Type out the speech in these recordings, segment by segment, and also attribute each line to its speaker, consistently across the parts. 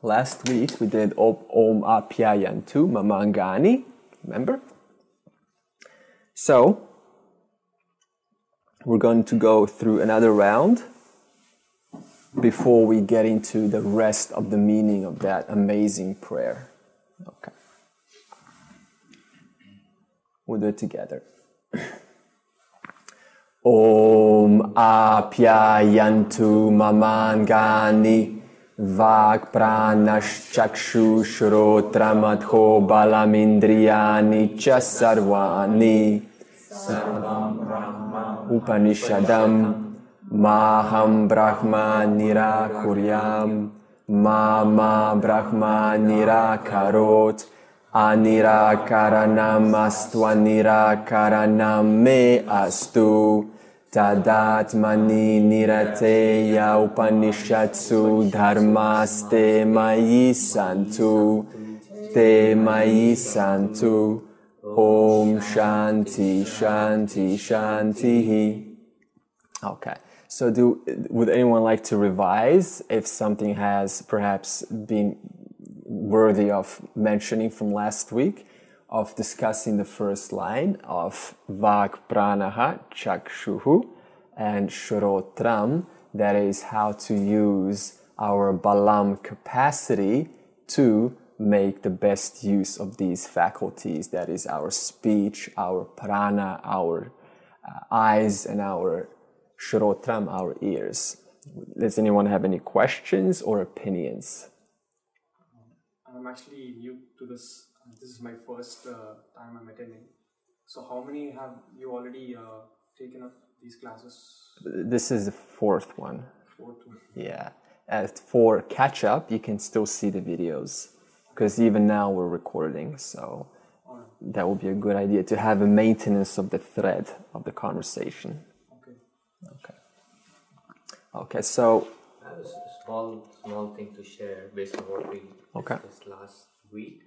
Speaker 1: Last week we did Om Apyayantu Mamangani, remember? So, we're going to go through another round before we get into the rest of the meaning of that amazing prayer. Okay. We'll do it together. Om Apyayantu Mamangani Vak Pranaschakshu Shrotramadho Balamindriyani Chasarvani Sarvam Brahma Upanishadam Maham Brahma Nirakuryam Mama Brahma Nirakarot Anirakaranam Astwanirakaranam Me Astu Tadatmani Nirateya Upanishatsu Dharmaste Mayi Santu Te Mayi Santu Om Shanti Shanti Shanti. Okay, so would anyone like to revise if something has perhaps been worthy of mentioning from last week, of discussing the first line of Vak Pranaha Chakshuhu and Shrotram, that is how to use our Balam capacity to make the best use of these faculties, that is our speech, our prana, our eyes, and our Shrotram, our ears. Does anyone have any questions or opinions?
Speaker 2: I'm actually new to this. This is my first time I'm attending. So how many have you already taken up these classes?
Speaker 1: This is the fourth one.
Speaker 2: Fourth one.
Speaker 1: Yeah. For catch up, you can still see the videos because even now we're recording. So that would be a good idea to have a maintenance of the thread of the conversation. Okay. So
Speaker 3: I have a small thing to share based on what we discussed last week.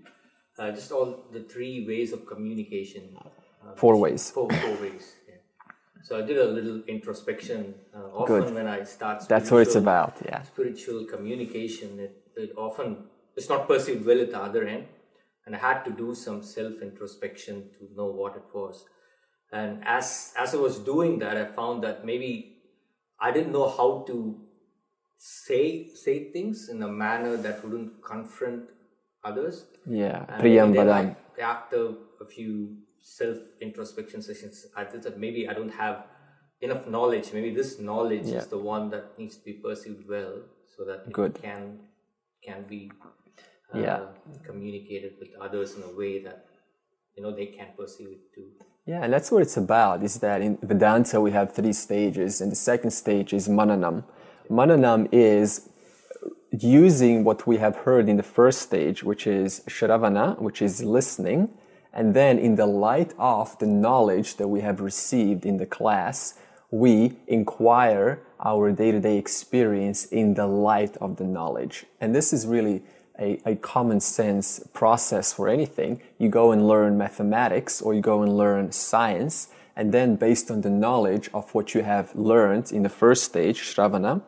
Speaker 3: Just all the 3 ways of communication.
Speaker 1: 4 ways.
Speaker 3: 4 ways. Yeah. So I did a little introspection. Often when I start
Speaker 1: that's what it's about. Yeah.
Speaker 3: Spiritual communication, it's not perceived well at the other end, and I had to do some self-introspection to know what it was. And as I was doing that, I found that maybe I didn't know how to say things in a manner that wouldn't confront others.
Speaker 1: Yeah,
Speaker 3: Priyam Badam. After a few self-introspection sessions, I thought that maybe I don't have enough knowledge. Maybe this knowledge is the one that needs to be perceived well, so that it can be communicated with others in a way that they can perceive it too.
Speaker 1: Yeah, and that's what it's about, is that in Vedanta we have 3 stages, and the second stage is Mananam. Mananam is using what we have heard in the first stage, which is Shravana, which is listening, and then in the light of the knowledge that we have received in the class, we inquire our day-to-day experience in the light of the knowledge. And this is really a common sense process for anything. You go and learn mathematics or you go and learn science, and then based on the knowledge of what you have learned in the first stage, Shravana,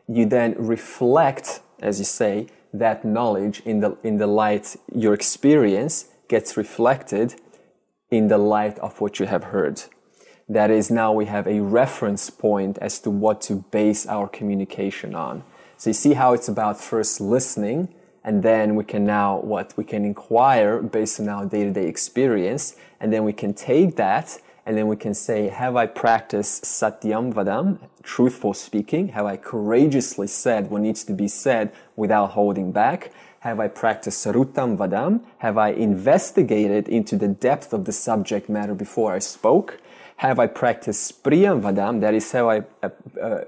Speaker 1: you then reflect, as you say, that knowledge in the light. Your experience gets reflected in the light of what you have heard. That is, now we have a reference point as to what to base our communication on. So you see how it's about first listening, and then we can now we can inquire based on our day-to-day experience, and then we can take that, and then we can say, have I practiced Satyam Vadam, truthful speaking? Have I courageously said what needs to be said without holding back? Have I practiced Sarutam Vadam? Have I investigated into the depth of the subject matter before I spoke? Have I practiced Priyam Vadam? That is, have I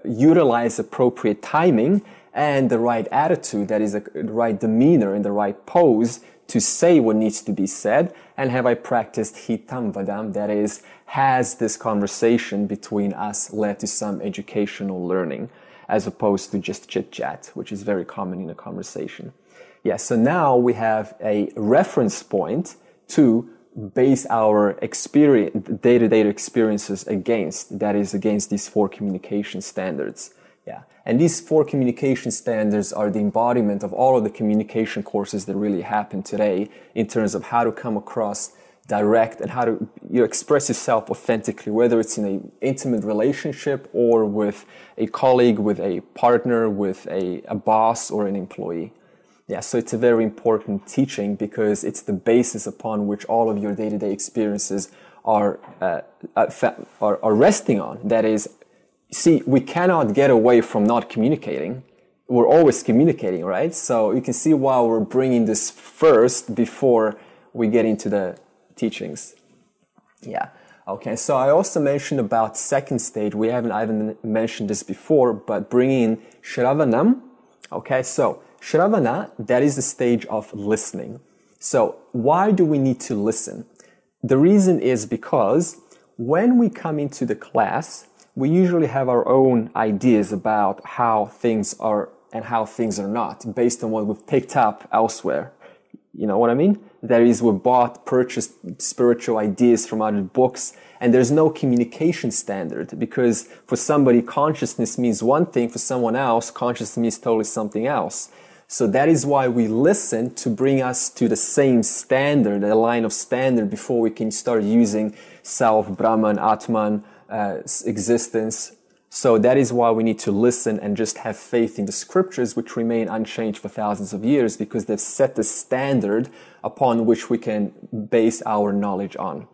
Speaker 1: utilized appropriate timing and the right attitude, that is the right demeanor and the right pose to say what needs to be said? And have I practiced Hitam Vadam? That is, has this conversation between us led to some educational learning, as opposed to just chit-chat, which is very common in a conversation. Yeah, so now we have a reference point to base our experience, day-to-day experiences against, that is, against these 4 communication standards. Yeah. And these 4 communication standards are the embodiment of all of the communication courses that really happen today in terms of how to come across direct and how to express yourself authentically, whether it's in an intimate relationship or with a colleague, with a partner, with a boss or an employee. Yeah, so it's a very important teaching because it's the basis upon which all of your day-to-day experiences are resting on. That is, see, we cannot get away from not communicating. We're always communicating, right? So you can see why we're bringing this first before we get into the teachings. Yeah. Okay. So I also mentioned about second stage. I haven't mentioned this before, but bringing in Shravanam. Okay. So Shravana, that is the stage of listening. So why do we need to listen? The reason is because when we come into the class, we usually have our own ideas about how things are and how things are not based on what we've picked up elsewhere. You know what I mean? That is, we purchased spiritual ideas from other books, and there's no communication standard because for somebody, consciousness means one thing, for someone else, consciousness means totally something else. So that is why we listen to bring us to the same standard, a line of standard before we can start using self, Brahman, Atman, existence. So that is why we need to listen and just have faith in the scriptures, which remain unchanged for thousands of years because they've set the standard upon which we can base our knowledge on.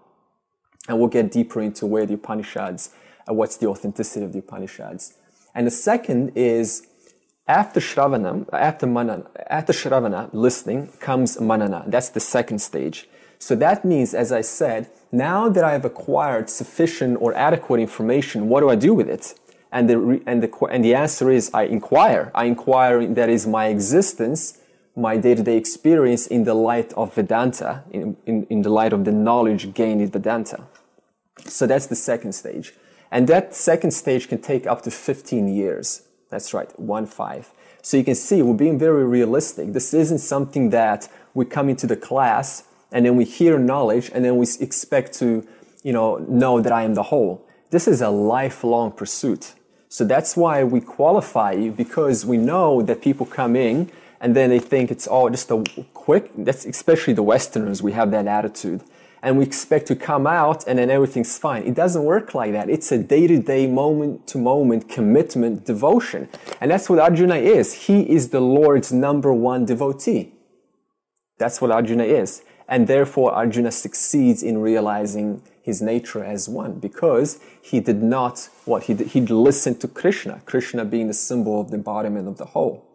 Speaker 1: And we'll get deeper into where the Upanishads, what's the authenticity of the Upanishads. And the second is after Shravana, listening, comes Manana. That's the second stage. So that means, as I said, now that I've acquired sufficient or adequate information, what do I do with it? And the answer is I inquire. That is my existence, my day-to-day experience in the light of Vedanta, in the light of the knowledge gained in Vedanta. So that's the second stage. And that second stage can take up to 15 years. That's right, 1-5. So you can see we're being very realistic. This isn't something that we come into the class and then we hear knowledge and then we expect to, know that I am the whole. This is a lifelong pursuit. So that's why we qualify you, because we know that people come in and then they think it's all just a quick, that's especially the Westerners, we have that attitude. And we expect to come out and then everything's fine. It doesn't work like that. It's a day-to-day, moment-to-moment commitment, devotion. And that's what Arjuna is. He is the Lord's number one devotee. That's what Arjuna is. And therefore Arjuna succeeds in realizing his nature as one, because he did not, he listened to Krishna, Krishna being the symbol of the embodiment of the whole.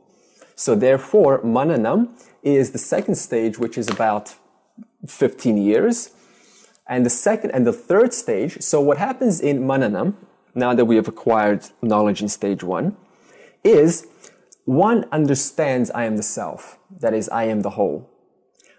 Speaker 1: So therefore, Mananam is the second stage, which is about 15 years. And the second and the third stage, so what happens in Mananam, now that we have acquired knowledge in stage 1, is one understands I am the self, that is, I am the whole.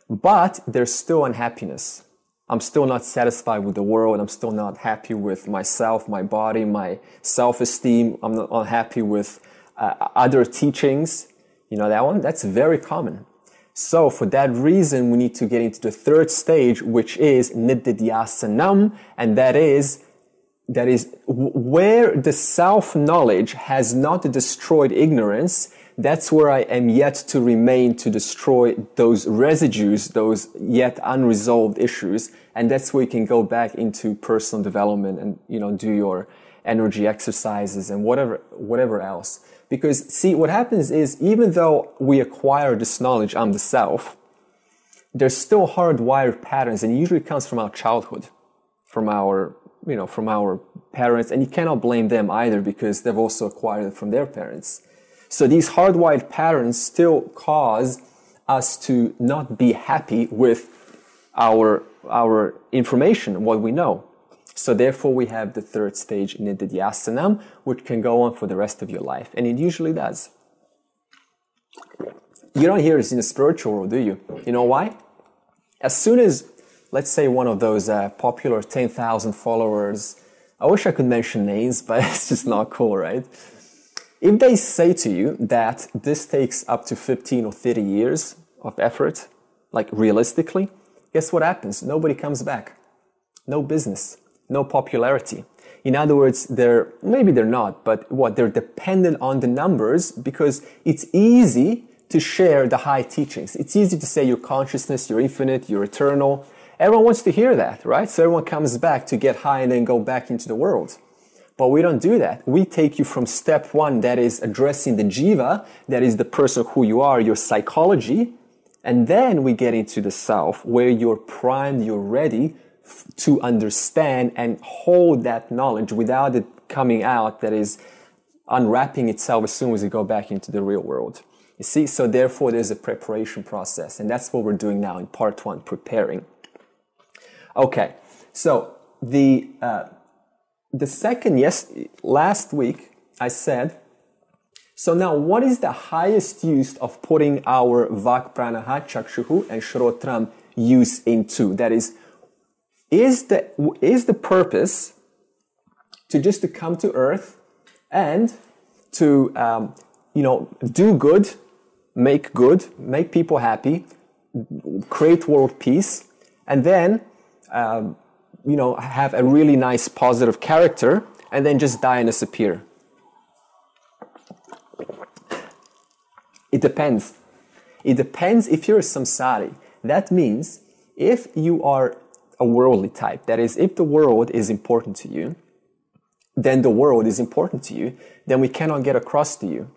Speaker 1: But there's still unhappiness. I'm still not satisfied with the world. I'm still not happy with myself, my body, my self-esteem. I'm not unhappy with other teachings. You know that one? That's very common. So for that reason, we need to get into the third stage, which is Nididhyasanam, and that is where the self-knowledge has not destroyed ignorance. That's where I am yet to remain to destroy those residues, those yet unresolved issues. And that's where you can go back into personal development and, do your energy exercises and whatever else. Because see, what happens is even though we acquire this knowledge, I'm the self, there's still hardwired patterns, and it usually comes from our childhood, from our parents, and you cannot blame them either because they've also acquired it from their parents. So these hardwired patterns still cause us to not be happy with our information, what we know. So therefore we have the third stage, Nididhyasanam, which can go on for the rest of your life. And it usually does. You don't hear this in the spiritual world, do you? You know why? As soon as, let's say, one of those popular 10,000 followers, I wish I could mention names, but it's just not cool, right? If they say to you that this takes up to 15 or 30 years of effort, like realistically, guess what happens? Nobody comes back. No business. No popularity. In other words, maybe they're not, but they're dependent on the numbers because it's easy to share the high teachings. It's easy to say you're consciousness, you're infinite, you're eternal. Everyone wants to hear that, right? So everyone comes back to get high and then go back into the world. But we don't do that. We take you from step one, that is addressing the jiva, that is the person who you are, your psychology, and then we get into the self, where you're primed, you're ready to understand and hold that knowledge without it coming out, that is unwrapping itself as soon as you go back into the real world. You see, so therefore there's a preparation process, and that's what we're doing now in part one, preparing. Okay, so the second, last week I said, so now what is the highest use of putting our Vak Pranaha, Chakshuhu and Shrotram use into? That is the purpose to come to earth and to, do good, make people happy, create world peace, and then, have a really nice positive character, and then just die and disappear? It depends. It depends if you're a samsari. That means if you are a worldly type, that is, if the world is important to you, then the world is important to you, then we cannot get across to you.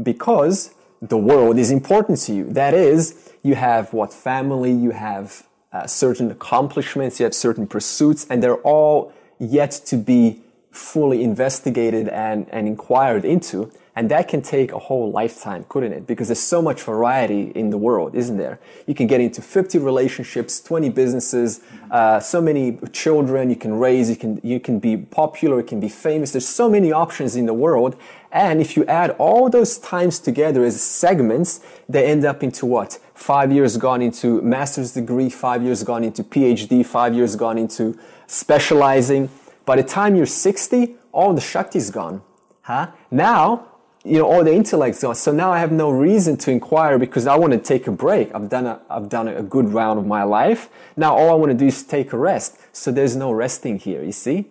Speaker 1: Because the world is important to you. That is, you have family, you have certain accomplishments, you have certain pursuits, and they're all yet to be fully investigated and inquired into. And that can take a whole lifetime, couldn't it? Because there's so much variety in the world, isn't there? You can get into 50 relationships, 20 businesses, so many children you can raise, you can be popular, you can be famous. There's so many options in the world. And if you add all those times together as segments, they end up into what? 5 years gone into master's degree, 5 years gone into PhD, 5 years gone into specializing. By the time you're 60, all the Shakti is gone. Now, all the intellect's gone. So now I have no reason to inquire because I want to take a break. I've done a good round of my life. Now all I want to do is take a rest. So there's no resting here, you see?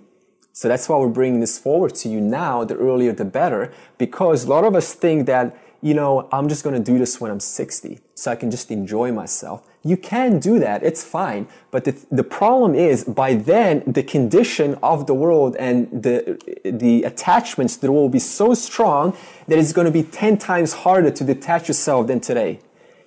Speaker 1: So that's why we're bringing this forward to you now. The earlier, the better. Because a lot of us think that, I'm just going to do this when I'm 60 so I can just enjoy myself. You can do that. It's fine. But the problem is, by then, the condition of the world and the attachments to the world will be so strong that it's going to be 10 times harder to detach yourself than today.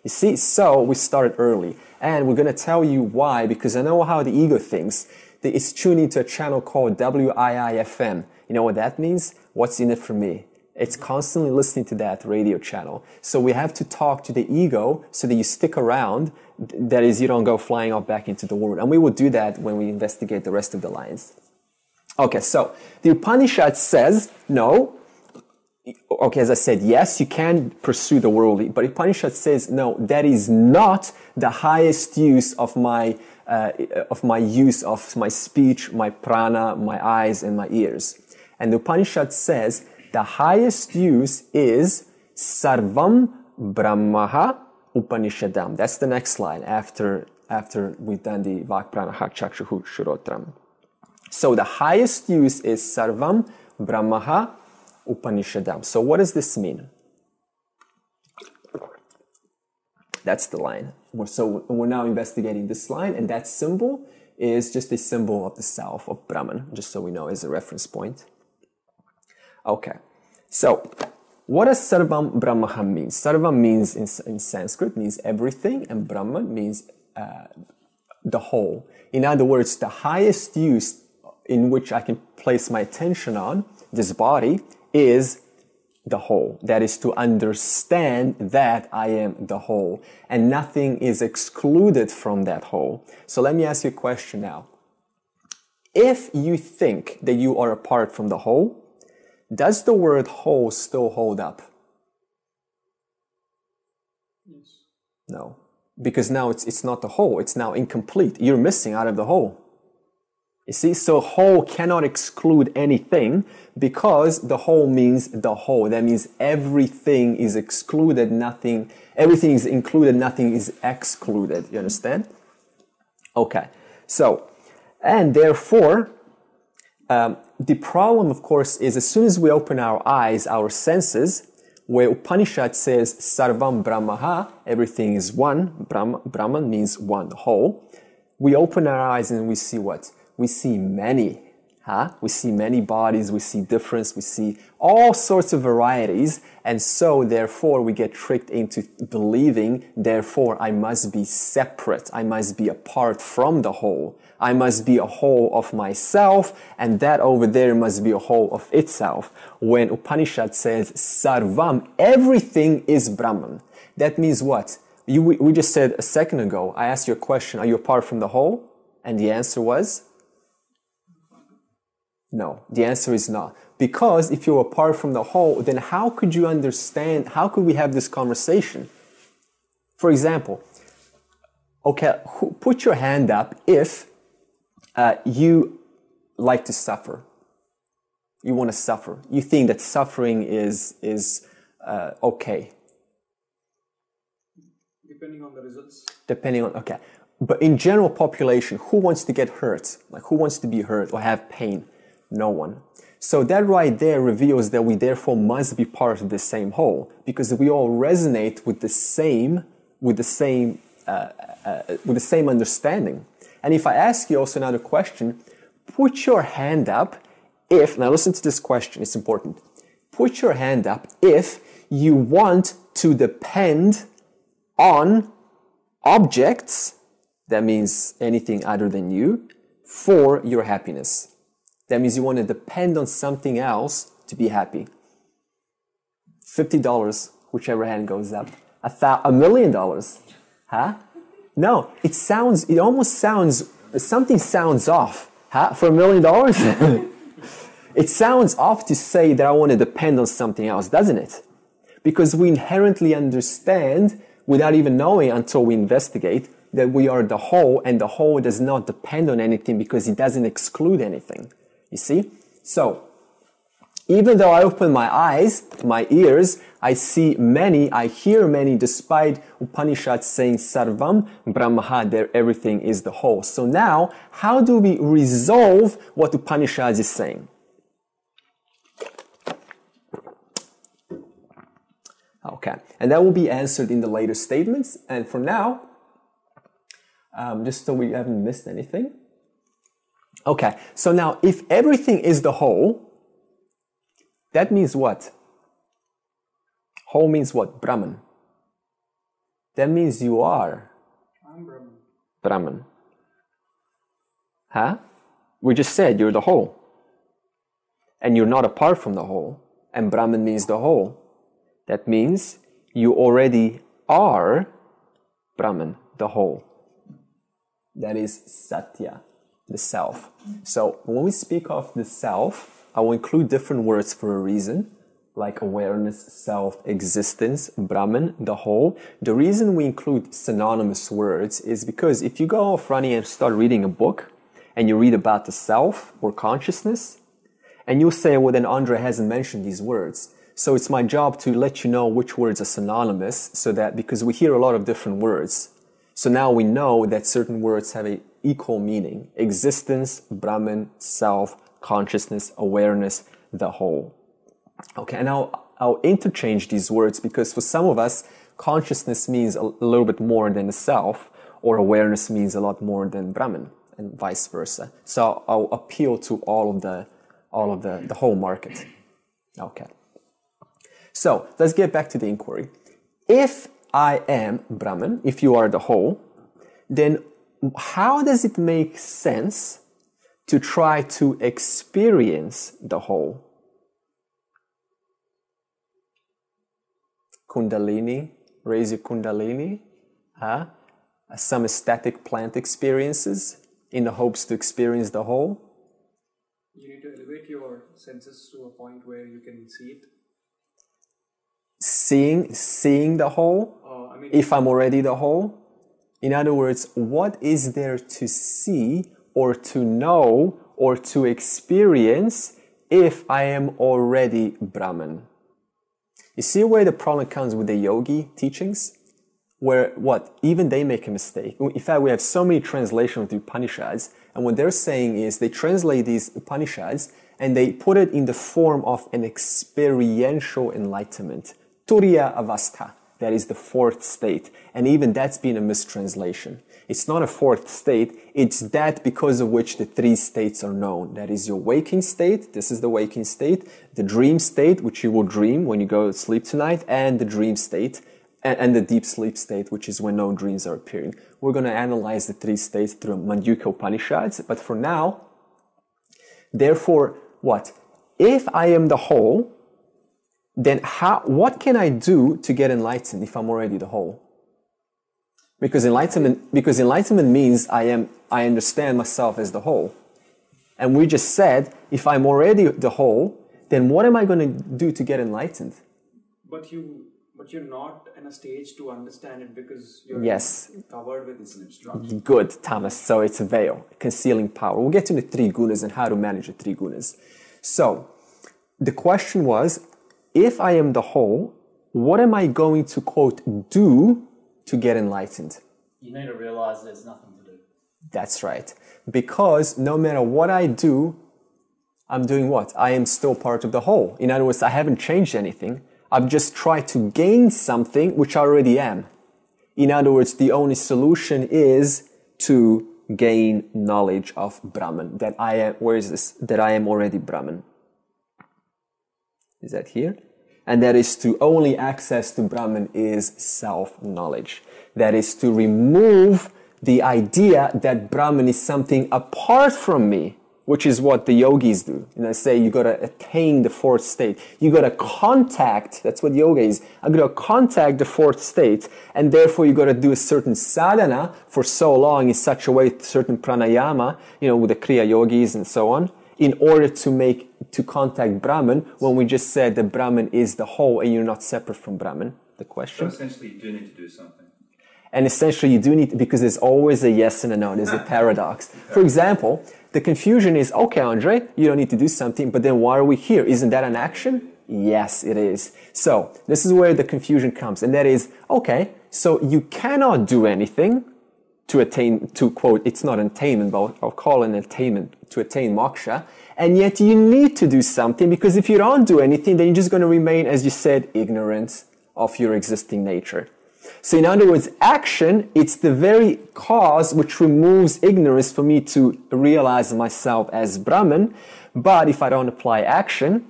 Speaker 1: You see? So we started early. And we're going to tell you why, because I know how the ego thinks. It's tuned into a channel called WIIFM. You know what that means? What's in it for me? It's constantly listening to that radio channel. So we have to talk to the ego so that you stick around. That is, you don't go flying off back into the world. And we will do that when we investigate the rest of the lines. Okay, so the Upanishad says, no. Okay, as I said, yes, you can pursue the worldly. But Upanishad says, no, that is not the highest use of my use of my speech, my prana, my eyes, and my ears. And the Upanishad says, the highest use is Sarvam Brahmaha Upanishadam. That's the next line after we've done the Vak Pranaha Chakshuhu Shrotram. So the highest use is Sarvam Brahmaha Upanishadam. So what does this mean? That's the line. So we're now investigating this line, and that symbol is just a symbol of the self, of Brahman, just so we know as a reference point. Okay, so what does Sarvam Brahmaha mean? Sarvam means in Sanskrit means everything, and Brahman means the whole. In other words, the highest use in which I can place my attention on this body is the whole. That is to understand that I am the whole, and nothing is excluded from that whole. So let me ask you a question now. If you think that you are apart from the whole, does the word whole still hold up?
Speaker 2: Yes.
Speaker 1: No. Because now it's not the whole, it's now incomplete. You're missing out of the whole. You see, so whole cannot exclude anything because the whole means the whole. That means everything is excluded, everything is included, nothing is excluded. You understand? Okay. So, and therefore, The problem, of course, is as soon as we open our eyes, our senses, where Upanishad says Sarvam Brahmaha, everything is one, Brahman means one, whole, we open our eyes and we see what? We see many. We see many bodies, we see difference, we see all sorts of varieties, and so therefore we get tricked into believing, therefore I must be separate, I must be apart from the whole. I must be a whole of myself, and that over there must be a whole of itself. When Upanishad says Sarvam, everything is Brahman. That means what? We just said a second ago, I asked you a question, are you apart from the whole? And the answer was? No, the answer is not. Because if you're apart from the whole, then how could you understand, how could we have this conversation? For example, okay, put your hand up if you like to suffer. You want to suffer. You think that suffering is okay.
Speaker 2: Depending on the results.
Speaker 1: Depending on, okay. But in general population, who wants to get hurt? Like who wants to be hurt or have pain? No one. So that right there reveals that we therefore must be part of the same whole, because we all resonate with the same understanding. And if I ask you also another question, put your hand up if, now listen to this question, it's important. Put your hand up if you want to depend on objects, that means anything other than you, for your happiness. That means you want to depend on something else to be happy. $50, whichever hand goes up. $1 million. Huh? No, it almost sounds, something sounds off. Huh? For $1 million? It sounds off to say that I want to depend on something else, doesn't it? Because we inherently understand, without even knowing until we investigate, that we are the whole, and the whole does not depend on anything because it doesn't exclude anything. You see? So, even though I open my eyes, my ears, I see many, I hear many, despite Upanishad saying Sarvam Brahmaha, there everything is the whole. So now, how do we resolve what Upanishad is saying? Okay, and that will be answered in the later statements. And for now, just so we haven't missed anything. Okay, so now if everything is the whole, that means what? Whole means what? Brahman. That means you are.
Speaker 2: I'm Brahman.
Speaker 1: Brahman. Huh? We just said you're the whole. And you're not apart from the whole. And Brahman means the whole. That means you already are Brahman, the whole. That is Satya, the self. So when we speak of the self, I will include different words for a reason, like awareness, self, existence, Brahman, the whole. The reason we include synonymous words is because if you go off running and start reading a book and you read about the self or consciousness, and you'll say, well, then Andre hasn't mentioned these words. So it's my job to let you know which words are synonymous, so that because we hear a lot of different words. So now we know that certain words have an equal meaning. Existence, Brahman, self, consciousness, awareness, the whole. Okay, and I'll interchange these words because for some of us, consciousness means a little bit more than the self, or awareness means a lot more than Brahman, and vice versa. So I'll appeal to all of the whole market. Okay. So let's get back to the inquiry. If I am Brahman, if you are the whole, then how does it make sense to try to experience the whole? Kundalini, raise your Kundalini, huh? Some ecstatic plant experiences in the hopes to experience the whole.
Speaker 2: You need to elevate your senses to a point where you can see it.
Speaker 1: Seeing the whole, if I'm already the whole. In other words, what is there to see or to know or to experience if I am already Brahman? You see where the problem comes with the yogi teachings? where what? Even they make a mistake. In fact, we have so many translations of the Upanishads, and what they're saying is they translate these Upanishads and they put it in the form of an experiential enlightenment. Turiya Avastha, that is the fourth state. And even that's been a mistranslation. It's not a fourth state, it's that because of which the three states are known. That is your waking state, this is the waking state, the dream state, which you will dream when you go to sleep tonight, and the dream state, and the deep sleep state, which is when no dreams are appearing. We're going to analyze the three states through Mandukya Upanishads, but for now, therefore, what? If I am the whole, then what can I do to get enlightened if I'm already the whole? Because enlightenment means I understand myself as the whole. And we just said, if I'm already the whole, then what am I going to do to get enlightened?
Speaker 2: But you're not in a stage to understand it because you're covered with this obstruction.
Speaker 1: Good, Thomas. So it's a veil, concealing power. We'll get to the three gunas and how to manage the three gunas. So the question was, if I am the whole, what am I going to, quote, do to get enlightened?
Speaker 4: You need to realize there's nothing to do.
Speaker 1: That's right. Because no matter what I do, I'm doing what? I am still part of the whole. In other words, I haven't changed anything. I've just tried to gain something which I already am. In other words, the only solution is to gain knowledge of Brahman. That I am, where is this? That I am already Brahman. Is that here? And that is to only access to Brahman is self-knowledge. That is to remove the idea that Brahman is something apart from me, which is what the yogis do. And I say you gotta attain the fourth state. You gotta contact, that's what yoga is. I'm gonna contact the fourth state, and therefore you gotta do a certain sadhana for so long in such a way, certain pranayama, with the Kriya yogis and so on, in order to contact Brahman, when we just said that Brahman is the whole and you're not separate from Brahman. The question?
Speaker 5: So essentially you do need to do something.
Speaker 1: And essentially you do need, because there's always a yes and a no, there's a paradox. For example, the confusion is, okay, Andre, you don't need to do something, but then why are we here? Isn't that an action? Yes, it is. So this is where the confusion comes. And that is, okay, so you cannot do anything to attain, to quote, it's not attainment, but I'll call it an attainment, to attain moksha. And yet you need to do something, because if you don't do anything, then you're just going to remain, as you said, ignorant of your existing nature. So in other words, action, it's the very cause which removes ignorance for me to realize myself as Brahman. But if I don't apply action,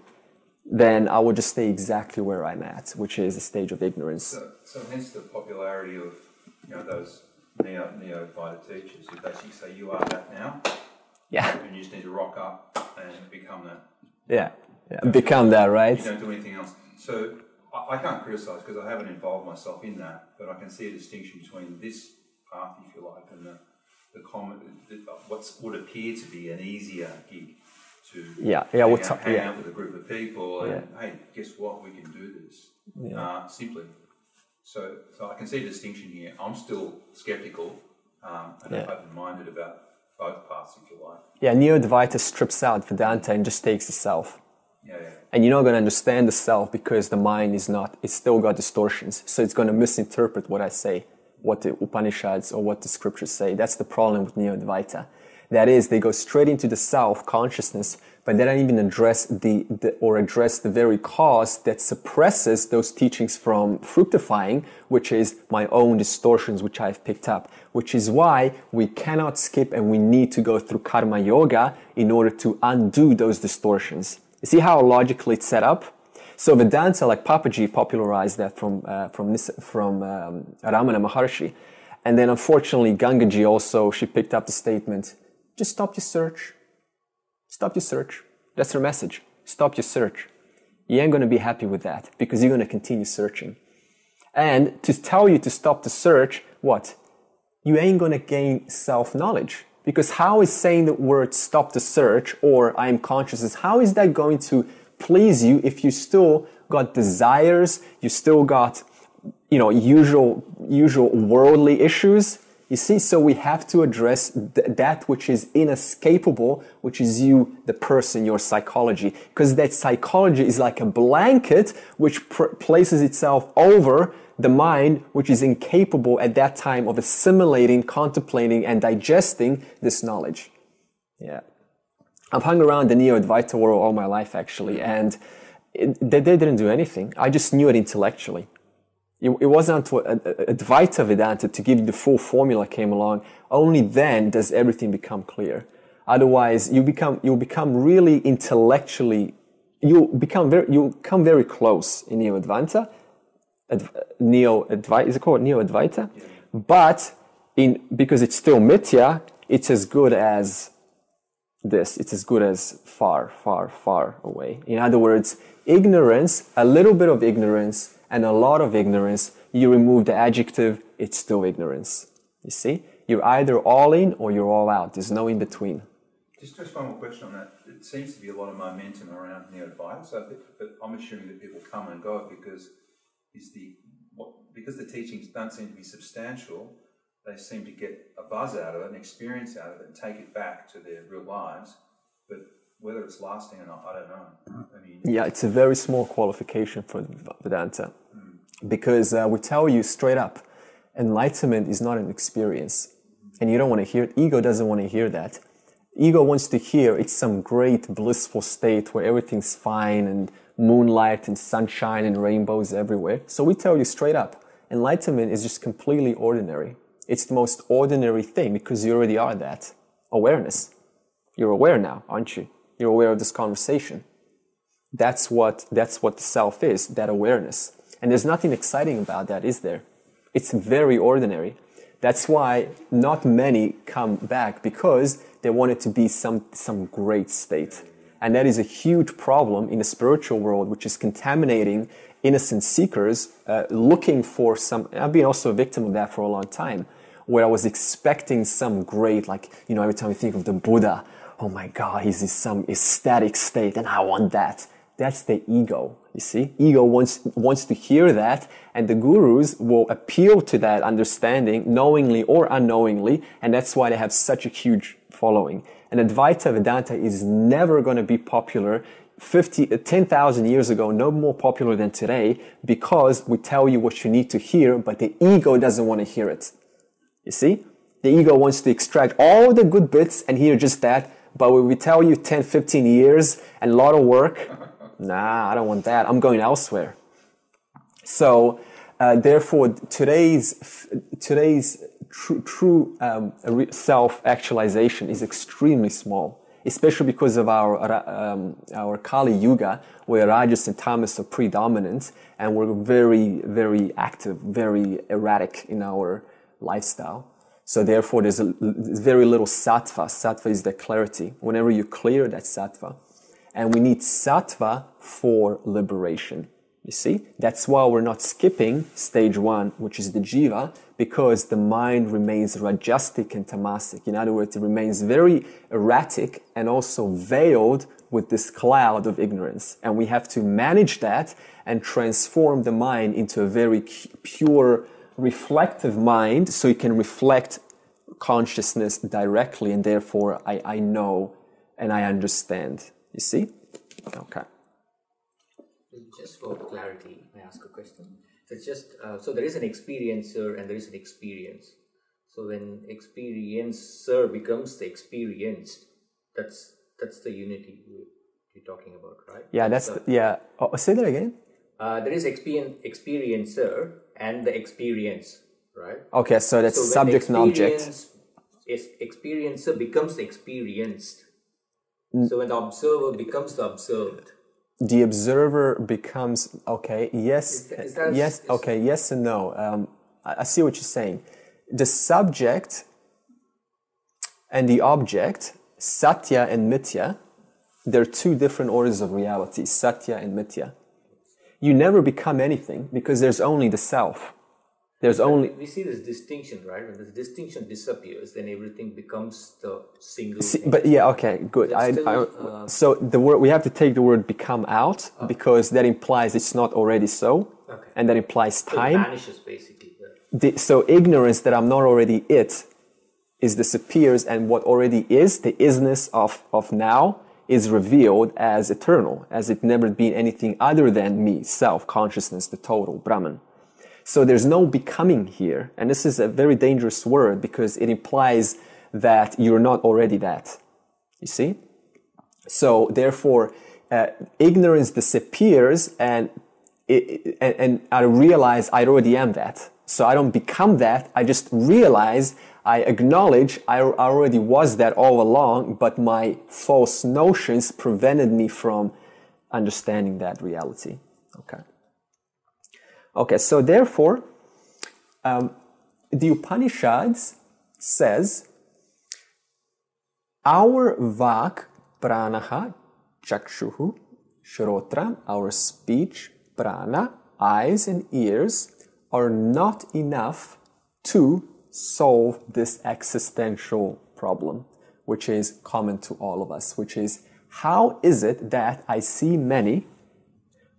Speaker 1: then I will just stay exactly where I'm at, which is a stage of ignorance.
Speaker 5: So hence the popularity of those neo-Advaita teachers who basically say you are that now.
Speaker 1: Yeah.
Speaker 5: And you just need to rock up and become that.
Speaker 1: Yeah. Become that, right?
Speaker 5: You don't do anything else. So I can't criticise because I haven't involved myself in that, but I can see a distinction between this path, if you like, and the common, what would appear to be an easier gig to hang out with a group of people and hey, guess what, we can do this simply. So I can see a distinction here. I'm still sceptical and open-minded about both paths, if you like.
Speaker 1: Yeah, Neo-Advaita strips out Vedanta and just takes the self.
Speaker 5: Yeah.
Speaker 1: And you're not going to understand the self because the mind is not, it's still got distortions. So it's going to misinterpret what I say, what the Upanishads or what the scriptures say. That's the problem with Neo-Advaita. That is, they go straight into the self-consciousness, but they don't even address the very cause that suppresses those teachings from fructifying, which is my own distortions, which I've picked up. Which is why we cannot skip and we need to go through karma yoga in order to undo those distortions. You see how logically it's set up? So Vedanta, like Papaji, popularized that from Ramana Maharshi. And then unfortunately Gangaji also, she picked up the statement, just stop your search. Stop your search. That's her message. Stop your search. You ain't going to be happy with that because you're going to continue searching. And to tell you to stop the search, what? You ain't going to gain self-knowledge. Because how is saying the word stop the search or I am consciousness, how is that going to please you if you still got desires, you still got, usual worldly issues? You see, so we have to address that which is inescapable, which is you, the person, your psychology. Because that psychology is like a blanket which places itself over the mind, which is incapable at that time of assimilating, contemplating, and digesting this knowledge. Yeah. I've hung around the Neo-Advaita world all my life, actually, and they didn't do anything. I just knew it intellectually. It wasn't until Advaita Vedanta, to give you the full formula, came along. Only then does everything become clear. Otherwise, you'll become really intellectually, you'll come very close in Neo-Advaita. Neo-Advaita, is it called Neo-Advaita? Yeah. But because it's still Mithya, it's as good as this. It's as good as far, far, far away. In other words, ignorance, a little bit of ignorance, and a lot of ignorance, you remove the adjective, it's still ignorance. You see? You're either all in or you're all out. There's no in between.
Speaker 5: Just one more question on that. It seems to be a lot of momentum around Neo-Advaita, but I'm assuming that people come and go because the teachings don't seem to be substantial. They seem to get a buzz out of it, an experience out of it, and take it back to their real lives. But whether it's lasting or not, I don't know. I mean,
Speaker 1: yeah, it's a very small qualification for Vedanta. Because we tell you straight up, enlightenment is not an experience. And you don't want to hear it. Ego doesn't want to hear that. Ego wants to hear it's some great blissful state where everything's fine and moonlight and sunshine and rainbows everywhere. So we tell you straight up, enlightenment is just completely ordinary. It's the most ordinary thing because you already are that. Awareness. You're aware now, aren't you? You're aware of this conversation. That's what the self is, that awareness. And there's nothing exciting about that, is there? It's very ordinary. That's why not many come back, because they want it to be some great state. And that is a huge problem in the spiritual world, which is contaminating innocent seekers looking for some. I've been also a victim of that for a long time, where I was expecting some great, like, every time you think of the Buddha, oh my God, he's in some ecstatic state and I want that. That's the ego, you see? Ego wants to hear that, and the gurus will appeal to that understanding, knowingly or unknowingly, and that's why they have such a huge following. And Advaita Vedanta is never going to be popular 10,000 years ago, no more popular than today, because we tell you what you need to hear, but the ego doesn't want to hear it. You see? The ego wants to extract all the good bits and hear just that, but when we tell you 10, 15 years and a lot of work, nah, I don't want that. I'm going elsewhere. So, therefore, today's true self-actualization is extremely small, especially because of our Kali Yuga, where Rajas and Tamas are predominant, and we're very, very active, very erratic in our lifestyle. So therefore, there's very little sattva. Sattva is the clarity. Whenever you clear, that's sattva. And we need sattva for liberation. You see? That's why we're not skipping stage 1, which is the jiva, because the mind remains rajasic and tamasic. In other words, it remains very erratic and also veiled with this cloud of ignorance. And we have to manage that and transform the mind into a very pure, reflective mind, so it can reflect consciousness directly, and therefore I know and I understand. You see? Okay.
Speaker 3: Just for clarity, may I ask a question? So it's just so there is an experiencer and there is an experience. So when experiencer becomes the experienced, that's the unity you're talking about, right?
Speaker 1: Yeah, Oh, say that again.
Speaker 3: There is experiencer and the experience, right?
Speaker 1: Okay, so that's subject and object.
Speaker 3: Yes, experiencer becomes the experienced. So when the observer becomes the observed.
Speaker 1: The observer becomes, okay, yes, yes and no. I see what you're saying. The subject and the object, satya and mithya, they're two different orders of reality, satya and mithya. You never become anything because there's only the self.
Speaker 3: We see this distinction, right? When this distinction disappears, then everything becomes the single thing.
Speaker 1: But yeah, okay, good. So the word, we have to take the word "become" out, because that implies it's not already so, and that implies time.
Speaker 3: So it vanishes, basically.
Speaker 1: So ignorance that I'm not already it is disappears, and what already is, the isness of now, is revealed as eternal, as it never been anything other than me, self, consciousness, the total, Brahman. So there's no becoming here, and this is a very dangerous word because it implies that you're not already that. You see? So therefore, ignorance disappears, and I realize I already am that. So I don't become that, I just realize, I acknowledge I already was that all along, but my false notions prevented me from understanding that reality. Okay. Okay, so therefore, the Upanishads says, our vak pranaha chakshuhu shrotra, our speech, prana, eyes and ears, are not enough to solve this existential problem, which is common to all of us, which is, how is it that I see many,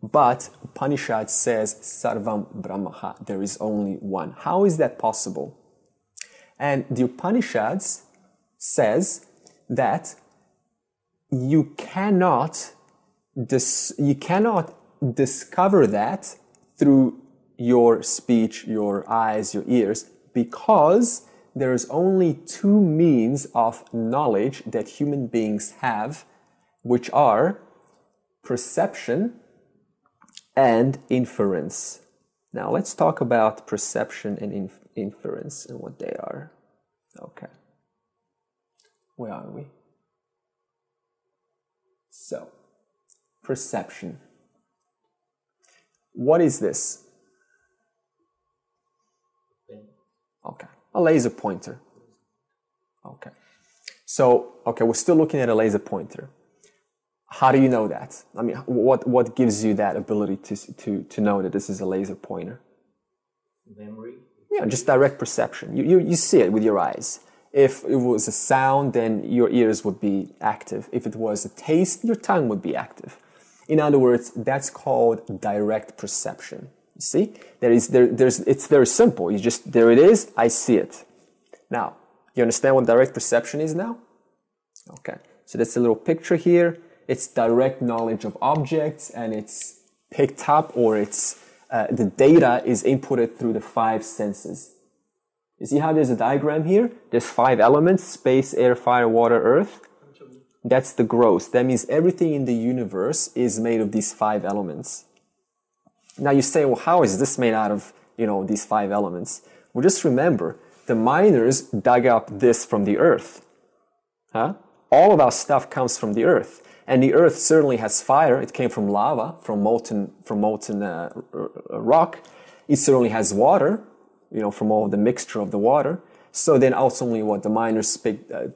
Speaker 1: but Upanishad says sarvam brahmaha, there is only one. How is that possible? And the Upanishads says that you cannot discover that through your speech, your eyes, your ears, because there is only two means of knowledge that human beings have, which are perception and inference. Now let's talk about perception and inference and what they are. Okay. Where are we? So, perception. What is this? Okay, a laser pointer. Okay. So, okay, we're still looking at a laser pointer. How do you know that? I mean, what gives you that ability to know that this is a laser pointer?
Speaker 3: Memory?
Speaker 1: Yeah, just direct perception. You see it with your eyes. If it was a sound, then your ears would be active. If it was a taste, your tongue would be active. In other words, that's called direct perception. You see? It's very simple. You just, there it is, I see it. Now, you understand what direct perception is now? Okay, so that's a little picture here. It's direct knowledge of objects, and it's picked up, or it's the data is inputted through the five senses. You see how there's a diagram here? There's 5 elements: space, air, fire, water, earth. That's the gross. That means everything in the universe is made of these 5 elements. Now you say, well, how is this made out of, these 5 elements? Well, just remember, the miners dug up this from the earth. Huh? All of our stuff comes from the earth. And the earth certainly has fire. It came from lava, from molten rock. It certainly has water, from all the mixture of the water. So then ultimately what the miners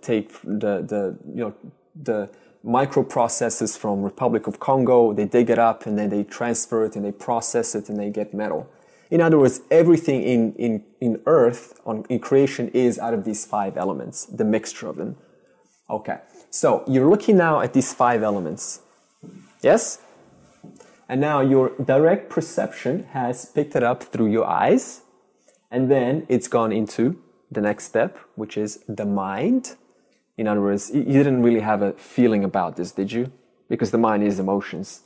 Speaker 1: take the microprocesses from Republic of Congo, they dig it up, and then they transfer it, and they process it, and they get metal. In other words, everything in earth, in creation, is out of these 5 elements, the mixture of them. Okay, so you're looking now at these 5 elements. Yes? And now your direct perception has picked it up through your eyes, and then it's gone into the next step, which is the mind. In other words, you didn't really have a feeling about this, did you? Because the mind is emotions.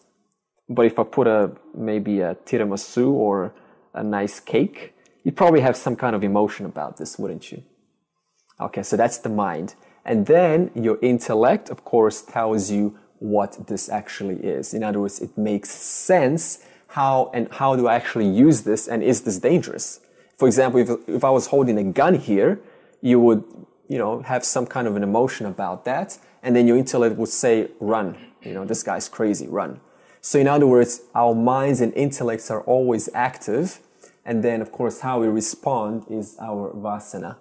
Speaker 1: But if I put maybe a tiramisu or a nice cake, you'd probably have some kind of emotion about this, wouldn't you? Okay, so that's the mind. And then your intellect, of course, tells you what this actually is. In other words, it makes sense how do I actually use this, and is this dangerous? For example, if I was holding a gun here, you would have some kind of an emotion about that, and then your intellect would say, run, this guy's crazy, run. So in other words, our minds and intellects are always active, and then of course how we respond is our vasana.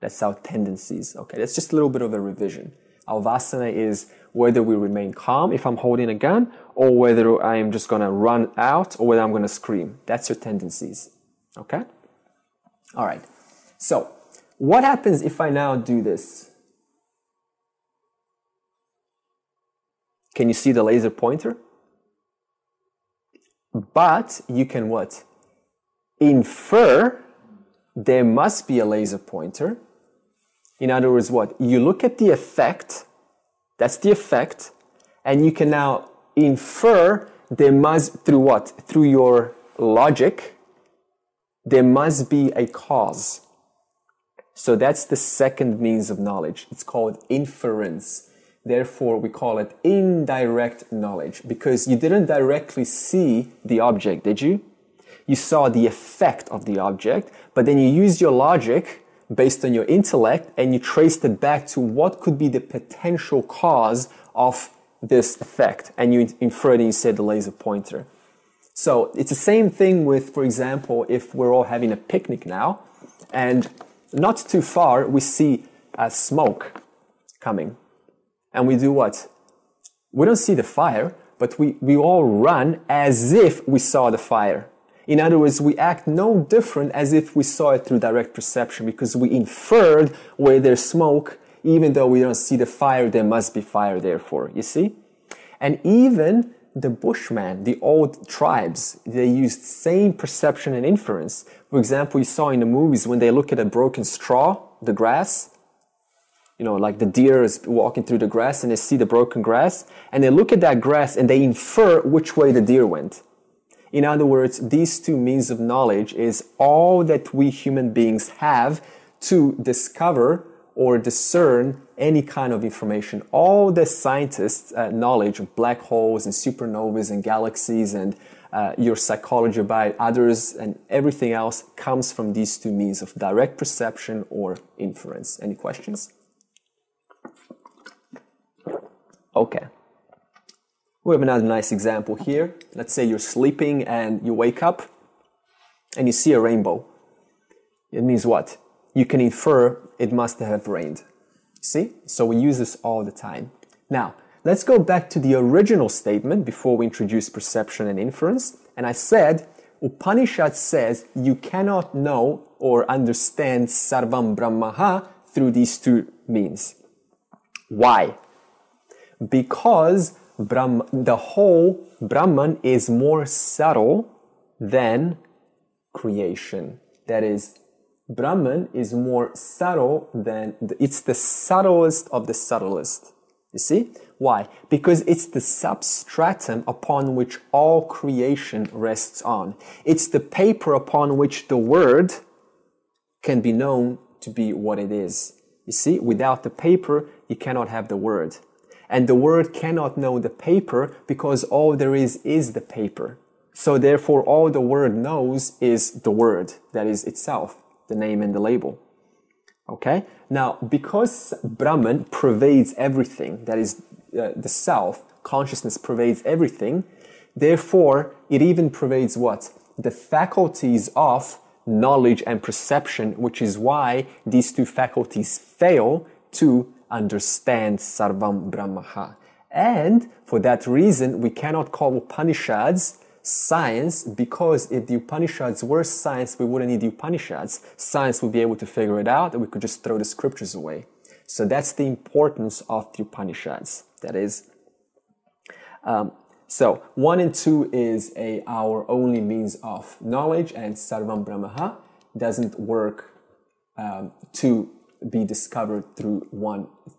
Speaker 1: That's our tendencies. Okay, that's just a little bit of a revision. Our vasana is whether we remain calm if I'm holding a gun, or whether I am just gonna run out, or whether I'm gonna scream. That's your tendencies. Okay? All right. So, what happens if I now do this? Can you see the laser pointer? But you can what? Infer there must be a laser pointer. In other words, what? You look at the effect, that's the effect, and you can now infer there must, through what? Through your logic, there must be a cause. So that's the second means of knowledge. It's called inference. Therefore, we call it indirect knowledge, because you didn't directly see the object, did you? You saw the effect of the object, but then you used your logic based on your intellect and you traced it back to what could be the potential cause of this effect. And you inferred and you said the laser pointer. So it's the same thing with, for example, if we're all having a picnic now and not too far, we see smoke coming. And we do what? We don't see the fire, but we all run as if we saw the fire. In other words, we act no different as if we saw it through direct perception, because we inferred where there's smoke, even though we don't see the fire, there must be fire therefore, you see? And even the Bushmen, the old tribes, they used same perception and inference. For example, you saw in the movies when they look at a broken straw, the grass, you know, like the deer is walking through the grass and they see the broken grass, and they look at that grass and they infer which way the deer went. In other words, these two means of knowledge is all that we human beings have to discover or discern any kind of information. All the scientists' knowledge of black holes and supernovas and galaxies and your psychology about others and everything else comes from these two means of direct perception or inference. Any questions? Okay. We have another nice example here. Let's say you're sleeping and you wake up and you see a rainbow. It means what? You can infer it must have rained. See? So we use this all the time. Now, let's go back to the original statement before we introduce perception and inference. And I said, Upanishad says you cannot know or understand Sarvam Brahmaha through these two means. Why? Because the whole Brahman is more subtle than creation. That is, Brahman is more subtle than, it's the subtlest of the subtlest. You see? Why? Because it's the substratum upon which all creation rests on. It's the paper upon which the word can be known to be what it is. You see? Without the paper, you cannot have the word. And the word cannot know the paper because all there is the paper. So therefore, all the word knows is the word, that is itself, the name and the label. Okay? Now, because Brahman pervades everything, that is the self, consciousness pervades everything, therefore, it even pervades what? The faculties of knowledge and perception, which is why these two faculties fail to understand Sarvam Brahmaha. And for that reason, we cannot call Upanishads science, because if the Upanishads were science, we wouldn't need the Upanishads. Science would be able to figure it out and we could just throw the scriptures away. So that's the importance of the Upanishads. That is. So 1 and 2 is our only means of knowledge, and Sarvam Brahmaha doesn't work to be discovered through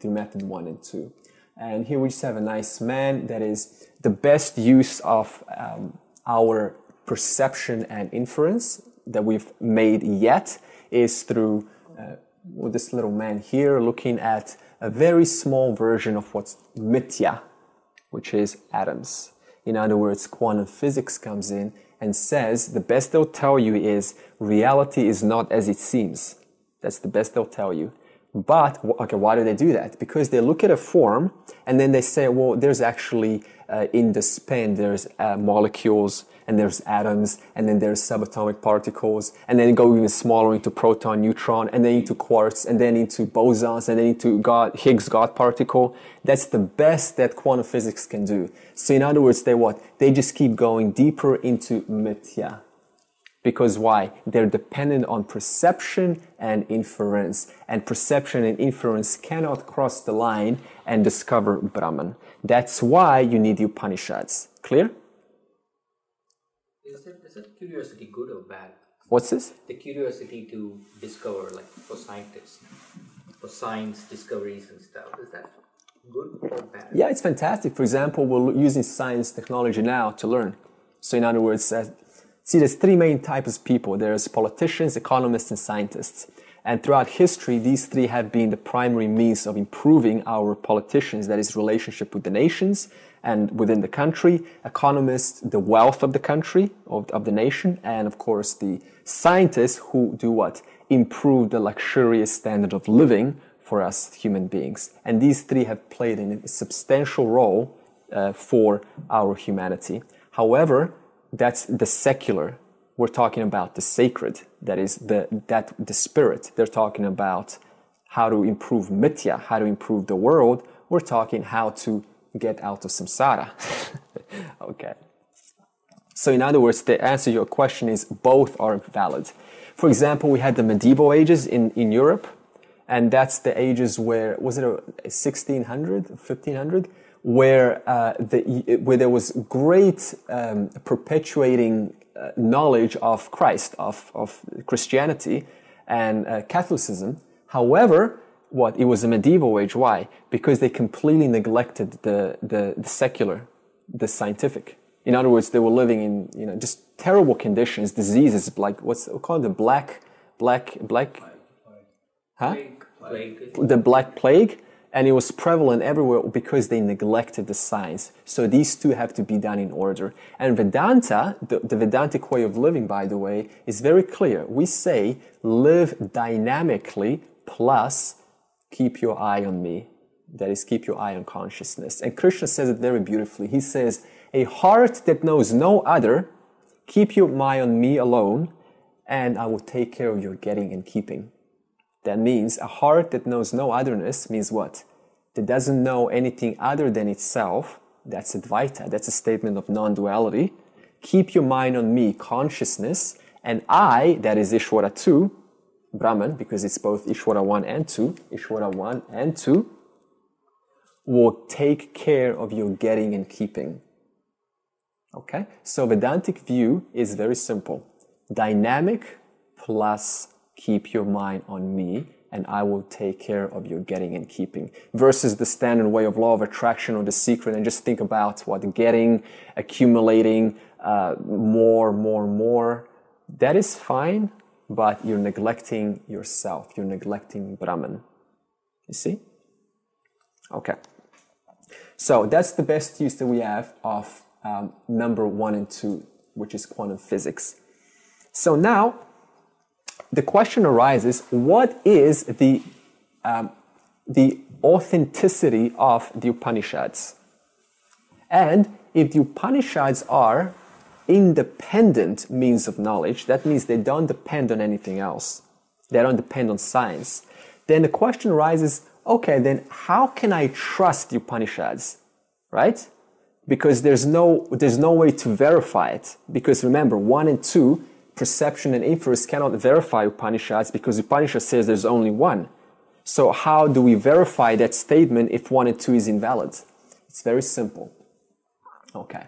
Speaker 1: method 1 and 2. And here we just have a nice man. That is the best use of our perception and inference that we've made yet is through this little man here looking at a very small version of what's mithya, which is atoms. In other words, quantum physics comes in and says the best they'll tell you is reality is not as it seems. That's the best they'll tell you. But, okay, why do they do that? Because they look at a form and then they say, well, there's actually, in the spin, there's molecules and there's atoms and then there's subatomic particles and then go even smaller into proton, neutron, and then into quarks and then into bosons and then into Higgs God particle. That's the best that quantum physics can do. So in other words, they just keep going deeper into mithya. Because why? They're dependent on perception and inference. And perception and inference cannot cross the line and discover Brahman. That's why you need the Upanishads. Clear?
Speaker 3: Is that curiosity good or bad?
Speaker 1: What's this?
Speaker 3: The curiosity to discover, like for scientists, for science discoveries and stuff. Is that good or bad?
Speaker 1: Yeah, it's fantastic. For example, we're using science technology now to learn. So in other words, see, there's three main types of people. There's politicians, economists, and scientists. And throughout history, these three have been the primary means of improving our politicians, that is, relationship with the nations and within the country, economists, the wealth of the country, of the nation, and of course the scientists who do what? Improve the luxurious standard of living for us human beings. And these three have played a substantial role for our humanity. However, that's the secular. We're talking about the sacred, that is the spirit. They're talking about how to improve mithya, how to improve the world. We're talking how to get out of samsara. Okay. So in other words, the answer to your question is both are valid. For example, we had the medieval ages in Europe, and that's the ages where, was it 1600, 1500? Where there was great perpetuating knowledge of Christ, of Christianity and Catholicism. However, it was a medieval age. Why? Because they completely neglected the secular, the scientific. In other words, they were living in just terrible conditions, diseases like what's called the black, huh?
Speaker 3: Plague.
Speaker 1: The Black Plague. And it was prevalent everywhere because they neglected the science. So these two have to be done in order. And Vedanta, the Vedantic way of living, by the way, is very clear. We say, live dynamically plus keep your eye on me. That is, keep your eye on consciousness. And Krishna says it very beautifully. He says, a heart that knows no other, keep your eye on me alone, and I will take care of your getting and keeping. That means a heart that knows no otherness means what? That doesn't know anything other than itself. That's Advaita. That's a statement of non-duality. Keep your mind on me, consciousness, and I, that is Ishvara 2, Brahman, because it's both Ishvara 1 and 2, Ishvara 1 and 2, will take care of your getting and keeping. Okay? So Vedantic view is very simple. Dynamic plus keep your mind on me, and I will take care of your getting and keeping. Versus the standard way of law of attraction or the secret, and just think about what getting, accumulating, more. That is fine, but you're neglecting yourself. You're neglecting Brahman. You see? Okay. So that's the best use that we have of number 1 and 2, which is quantum physics. So now, the question arises, what is the authenticity of the Upanishads? And if the Upanishads are independent means of knowledge, that means they don't depend on anything else. They don't depend on science. Then the question arises, okay, then how can I trust the Upanishads, right? Because there's no way to verify it. Because remember, 1 and 2, perception and inference cannot verify Upanishads because Upanishad says there's only one. So how do we verify that statement if 1 and 2 is invalid? It's very simple. Okay.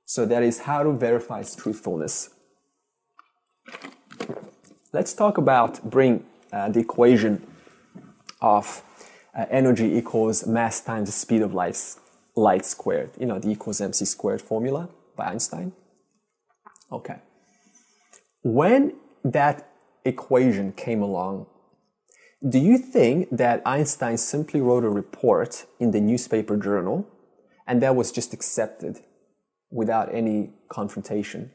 Speaker 1: So that is how to verify its truthfulness. Let's talk about, bring the equation of energy equals mass times the speed of light squared. You know, the equals mc squared formula by Einstein. Okay. When that equation came along, do you think that Einstein simply wrote a report in the newspaper journal and that was just accepted without any confrontation?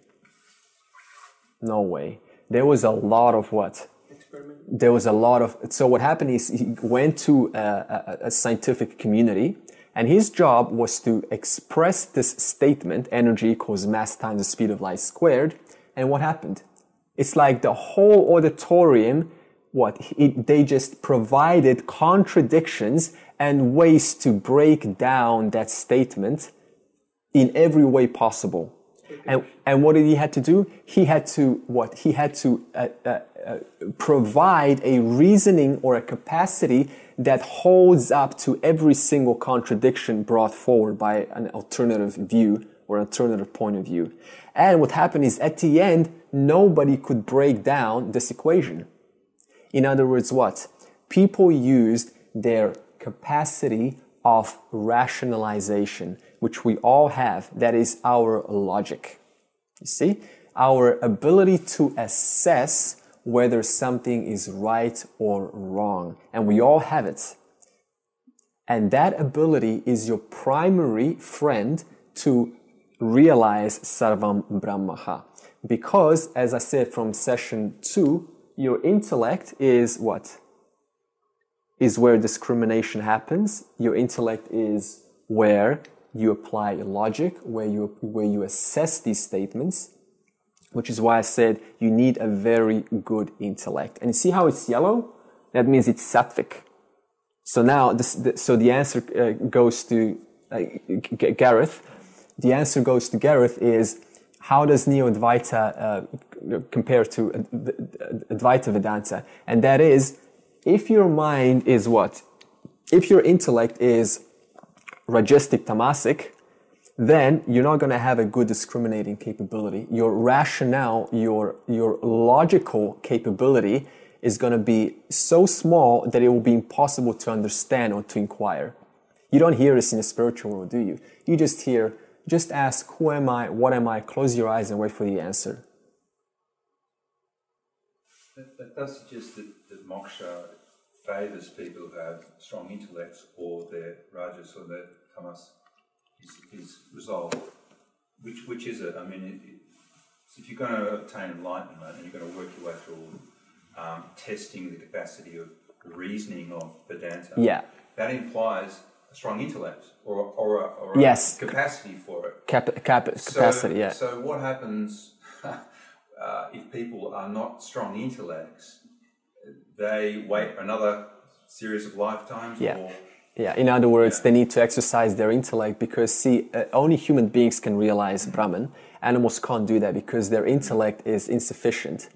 Speaker 1: No way. There was a lot of what?
Speaker 2: Experiment.
Speaker 1: There was a lot of... So what happened is he went to a scientific community, and his job was to express this statement, energy equals mass times the speed of light squared. And what happened? It's like the whole auditorium, they just provided contradictions and ways to break down that statement in every way possible. And what did he have to do? He had to provide a reasoning or a capacity that holds up to every single contradiction brought forward by an alternative view or alternative point of view. And what happened is at the end, nobody could break down this equation. In other words, what? People used their capacity of rationalization, which we all have. That is our logic. You see? Our ability to assess whether something is right or wrong. And we all have it. And that ability is your primary friend to realize Sarvam Brahmaha. Because, as I said from session 2, your intellect is what? Is where discrimination happens. Your intellect is where you apply logic, where you assess these statements, which is why I said you need a very good intellect. And you see how it's yellow? That means it's sattvic. So now, so the answer goes to Gareth. The answer goes to Gareth is, how does Neo-Advaita compare to Advaita Vedanta? And that is, if your mind is what? If your intellect is Rajasic Tamasic, then you're not going to have a good discriminating capability. Your rationale, your logical capability is going to be so small that it will be impossible to understand or to inquire. You don't hear this in the spiritual world, do you? You just hear, just ask, who am I, what am I, close your eyes and wait for the answer.
Speaker 5: That does suggest that moksha favours people who have strong intellects, or their rajas or their tamas is resolved. Which is it? I mean, if you're going to obtain enlightenment and you're going to work your way through testing the capacity of reasoning of Vedanta,
Speaker 1: yeah,
Speaker 5: that implies a strong intellect or
Speaker 1: yes,
Speaker 5: a capacity for it.
Speaker 1: Capacity, yeah.
Speaker 5: So what happens if people are not strong intellects? They wait another series of lifetimes?
Speaker 1: Yeah.
Speaker 5: Or?
Speaker 1: Yeah, in other words, they need to exercise their intellect because, see, only human beings can realize Brahman. Animals can't do that because their intellect is insufficient.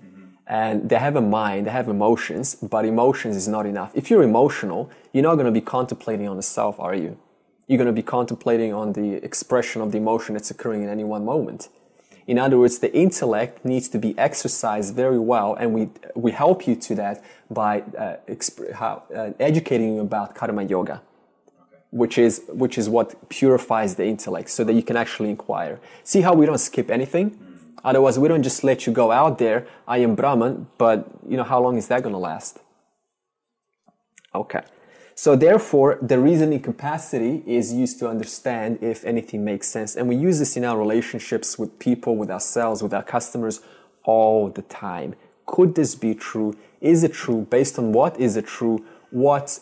Speaker 1: And they have a mind, they have emotions, but emotions is not enough. If you're emotional, you're not going to be contemplating on the self, are you? You're going to be contemplating on the expression of the emotion that's occurring in any one moment. In other words, the intellect needs to be exercised very well, and we help you to that by educating you about karma yoga, which is what purifies the intellect, so that you can actually inquire. See how we don't skip anything? Otherwise, we don't just let you go out there, I am Brahman, but you know, how long is that going to last? Okay. So therefore, the reasoning capacity is used to understand if anything makes sense. And we use this in our relationships with people, with ourselves, with our customers all the time. Could this be true? Is it true? Based on what is it true? What,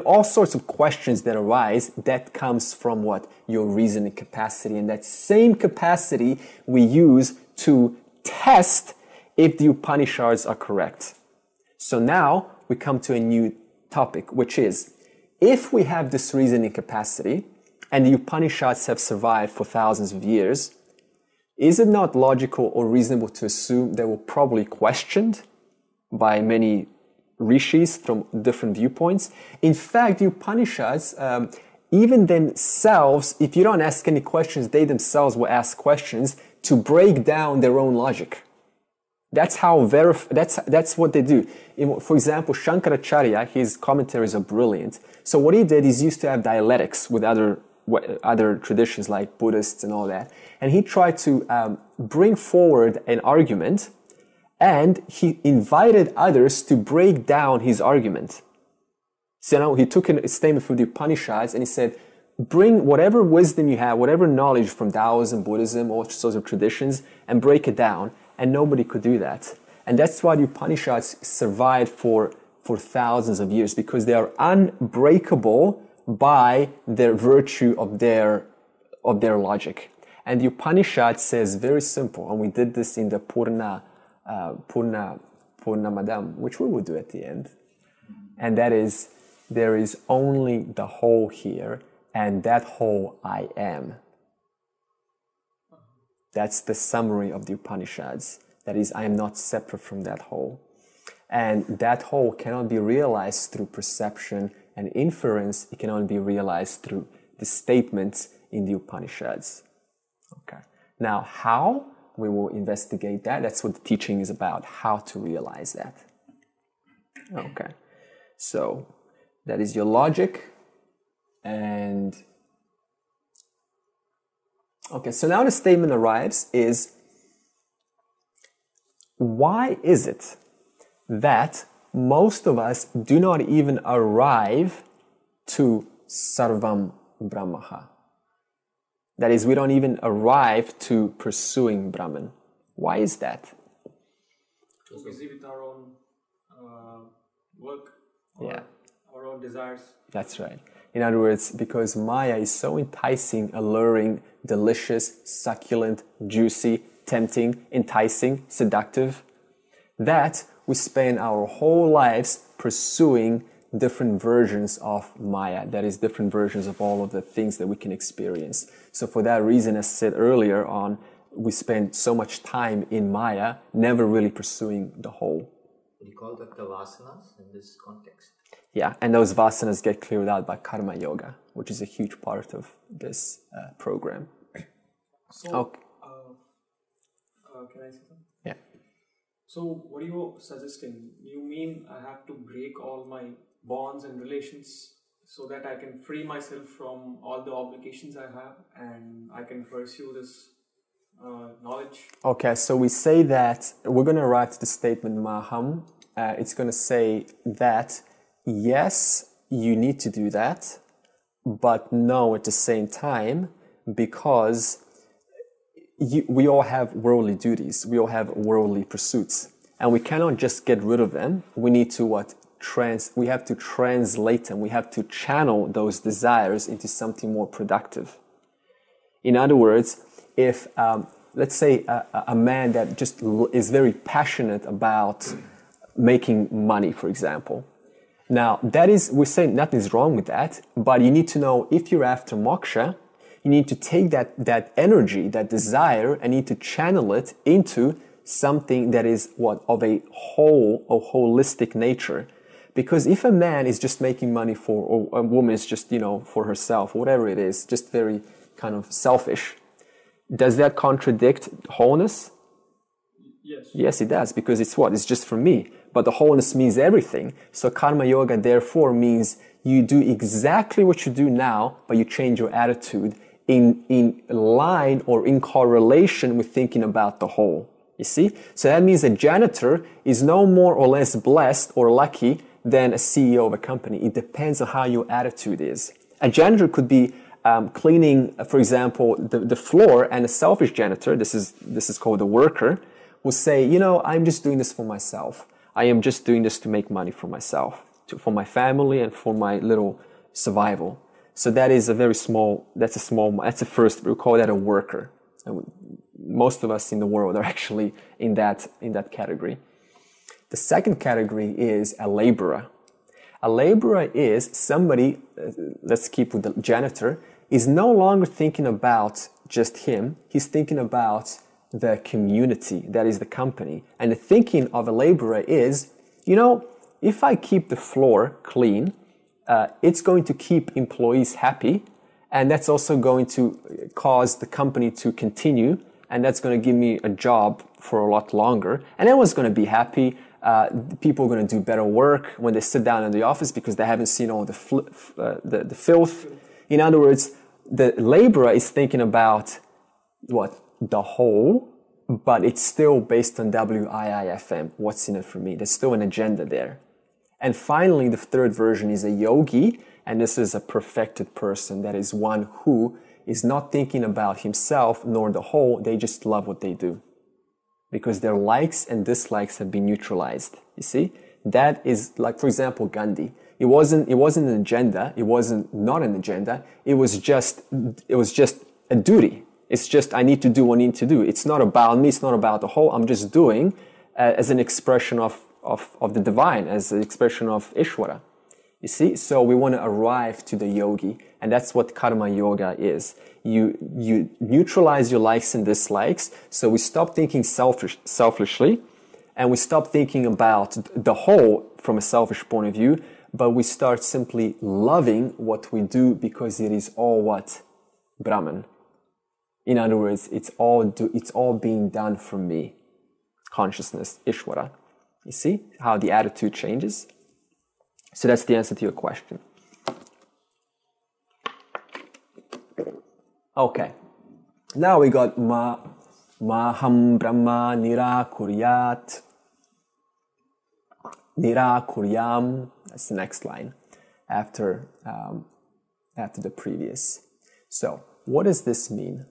Speaker 1: all sorts of questions that arise, that comes from what? Your reasoning capacity. And that same capacity we use to test if the Upanishads are correct. So now we come to a new topic, which is, if we have this reasoning capacity and the Upanishads have survived for thousands of years, is it not logical or reasonable to assume they were probably questioned by many rishis from different viewpoints? In fact, the Upanishads, even themselves, if you don't ask any questions, they themselves will ask questions to break down their own logic. That's how that's what they do. For example, Shankaracharya, his commentaries are brilliant. So what he did is used to have dialectics with other traditions like Buddhists and all that. And he tried to bring forward an argument, and he invited others to break down his argument. So now he took a statement from the Upanishads and he said, bring whatever wisdom you have, whatever knowledge from Taoism, Buddhism, all sorts of traditions, and break it down. And nobody could do that. And that's why the Upanishads survived for thousands of years, because they are unbreakable by their virtue of their logic. And the Upanishad says very simple, and we did this in the Purnamadam, which we will do at the end. And that is, there is only the whole here, and that whole I am. That's the summary of the Upanishads. That is, I am not separate from that whole. And that whole cannot be realized through perception and inference. It can only be realized through the statements in the Upanishads. Okay. Now, how? We will investigate that. That's what the teaching is about, how to realize that. Okay. So, that is your logic. And okay, so now the statement arrives is, why is it that most of us do not even arrive to Sarvam Brahmaha? That is, we don't even arrive to pursuing Brahman. Why is that?
Speaker 2: Too busy with our own work, or
Speaker 1: Yeah.
Speaker 2: our own desires.
Speaker 1: That's right. In other words, because Maya is so enticing, alluring, delicious, succulent, juicy, tempting, enticing, seductive, that we spend our whole lives pursuing different versions of Maya. That is, different versions of all of the things that we can experience. So for that reason, as said earlier on, we spend so much time in Maya, never really pursuing the whole.
Speaker 3: Would you call that the vasanas in this context?
Speaker 1: Yeah, and those vasanas get cleared out by karma yoga, which is a huge part of this program.
Speaker 2: So,
Speaker 1: Okay.
Speaker 2: Can I say something?
Speaker 1: Yeah.
Speaker 2: So, what are you suggesting? You mean I have to break all my bonds and relations so that I can free myself from all the obligations I have and I can pursue this knowledge?
Speaker 1: Okay, so we say that we're going to arrive to the statement Maham. It's going to say that, yes, you need to do that, but no at the same time, because we all have worldly duties. We all have worldly pursuits. And we cannot just get rid of them. We need to we have to translate them. We have to channel those desires into something more productive. In other words, if, let's say, a man that just is very passionate about making money, for example. Now, we're saying nothing's wrong with that, but you need to know, if you're after moksha, you need to take that energy, that desire, and need to channel it into something that is of a holistic nature. Because if a man is just making money or a woman is just, for herself, whatever it is, just very kind of selfish, does that contradict wholeness?
Speaker 2: Yes.
Speaker 1: Yes, it does, because it's just for me. But the wholeness means everything. So karma yoga, therefore, means you do exactly what you do now, but you change your attitude in line or in correlation with thinking about the whole. You see? So that means a janitor is no more or less blessed or lucky than a CEO of a company. It depends on how your attitude is. A janitor could be cleaning, for example, the floor, and a selfish janitor, this is called a worker, will say, I'm just doing this for myself. I am just doing this to make money for myself, for my family, and for my little survival. So that is that's a first, we'll call that a worker. And most of us in the world are actually in that category. The second category is a laborer. A laborer is somebody, let's keep with the janitor, is no longer thinking about just him. He's thinking about the community, that is the company. And the thinking of a laborer is, if I keep the floor clean, it's going to keep employees happy, and that's also going to cause the company to continue, and that's going to give me a job for a lot longer, and everyone's going to be happy. People are going to do better work when they sit down in the office because they haven't seen all the filth. In other words, the laborer is thinking about the whole, but it's still based on WIIFM. What's in it for me? There's still an agenda there. And finally, the third version is a yogi, and this is a perfected person. That is one who is not thinking about himself nor the whole. They just love what they do, because their likes and dislikes have been neutralized. You see? That is like, for example, Gandhi. It wasn't an agenda. It wasn't not an agenda. It was just a duty. It's just, I need to do what I need to do. It's not about me. It's not about the whole. I'm just doing as an expression of the divine, as an expression of Ishvara. You see? So we want to arrive to the yogi, and that's what karma yoga is. You neutralize your likes and dislikes, so we stop thinking selfishly, and we stop thinking about the whole from a selfish point of view, but we start simply loving what we do because it is all what? Brahman. In other words, it's all being done from me. Consciousness, Ishvara. You see how the attitude changes? So that's the answer to your question. Okay. Now we got Maham Brahma Nirakuryat. Nirakuryam. That's the next line after the previous. So, what does this mean?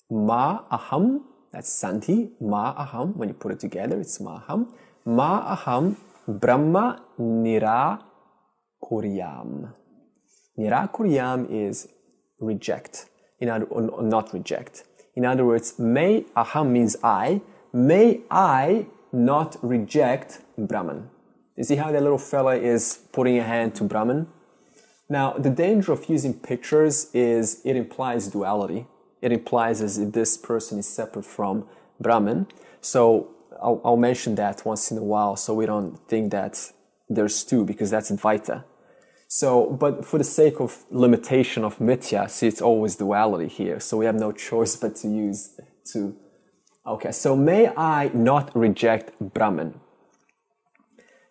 Speaker 1: Ma aham, that's Sandhi. Ma aham, when you put it together, it's ma aham. Ma aham Brahma Nirakuryam. Nirakuryam is reject. Not reject. In other words, may aham means I. May I not reject Brahman. You see how that little fella is putting a hand to Brahman? Now, the danger of using pictures is it implies duality. It implies as if this person is separate from Brahman. So I'll mention that once in a while so we don't think that there's two, because that's Advaita. So, but for the sake of limitation of mithya, see, it's always duality here. So we have no choice but to use two. Okay, so may I not reject Brahman.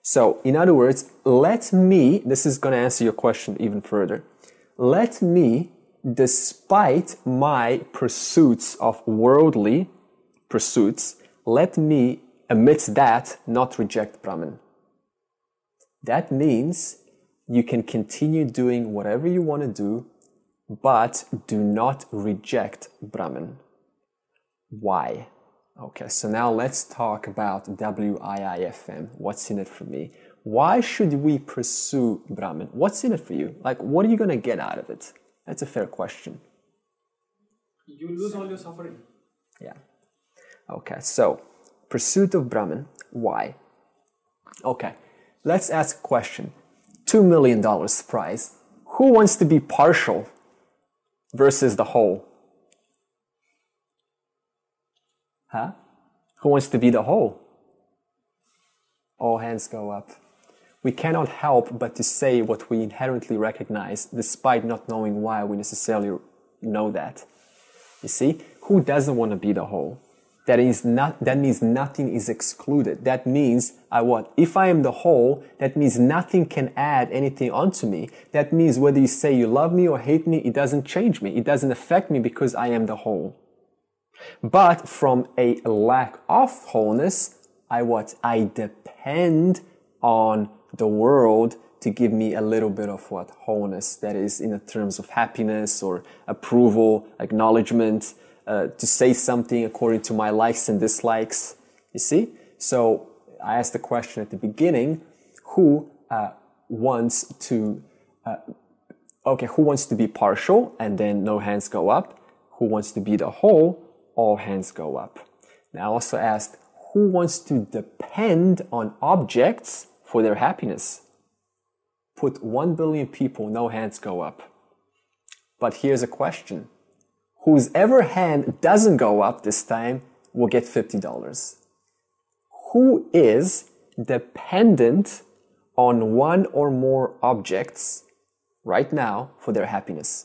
Speaker 1: So, in other words, let me, this is going to answer your question even further. Let me, despite my pursuits of worldly pursuits, let me, amidst that, not reject Brahman. That means you can continue doing whatever you want to do, but do not reject Brahman. Why? Okay, so now let's talk about WIIFM. What's in it for me? Why should we pursue Brahman? What's in it for you? Like, what are you going to get out of it? That's a fair question.
Speaker 2: You lose all your suffering.
Speaker 1: Yeah. Okay, so pursuit of Brahman. Why? Okay, let's ask a question. $2 million prize. Who wants to be partial versus the whole? Huh? Who wants to be the whole? All hands go up. We cannot help but to say what we inherently recognize, despite not knowing why we necessarily know that. You see? Who doesn't want to be the whole? That means nothing is excluded. That means if I am the whole, that means nothing can add anything onto me. That means whether you say you love me or hate me, it doesn't change me. It doesn't affect me because I am the whole. But from a lack of wholeness, I depend on the world to give me a little bit of wholeness, that is in the terms of happiness or approval, acknowledgement, to say something according to my likes and dislikes. You see? So I asked the question at the beginning, who wants to be partial? And then no hands go up. Who wants to be the whole? All hands go up. Now I also asked, who wants to depend on objects for their happiness? Put 1 billion people, no hands go up. But here's a question. Whose ever hand doesn't go up this time will get $50. Who is dependent on one or more objects right now for their happiness?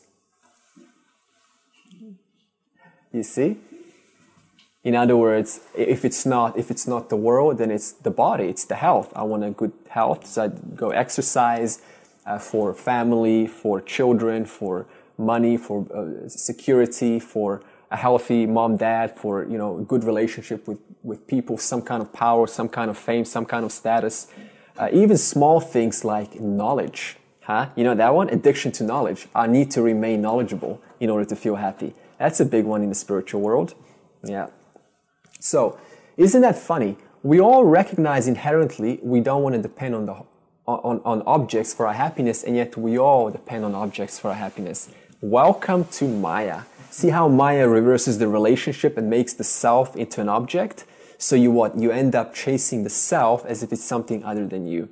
Speaker 1: You see? In other words, if it's not the world, then it's the body, it's the health. I want a good health, so I go exercise for family, for children, for money, for security, for a healthy mom, dad, for a good relationship with people, some kind of power, some kind of fame, some kind of status. Even small things like knowledge. You know that one? Addiction to knowledge. I need to remain knowledgeable in order to feel happy. That's a big one in the spiritual world. Yeah. So, isn't that funny? We all recognize inherently we don't want to depend on objects for our happiness, and yet we all depend on objects for our happiness. Welcome to Maya. See how Maya reverses the relationship and makes the self into an object? So you end up chasing the self as if it's something other than you.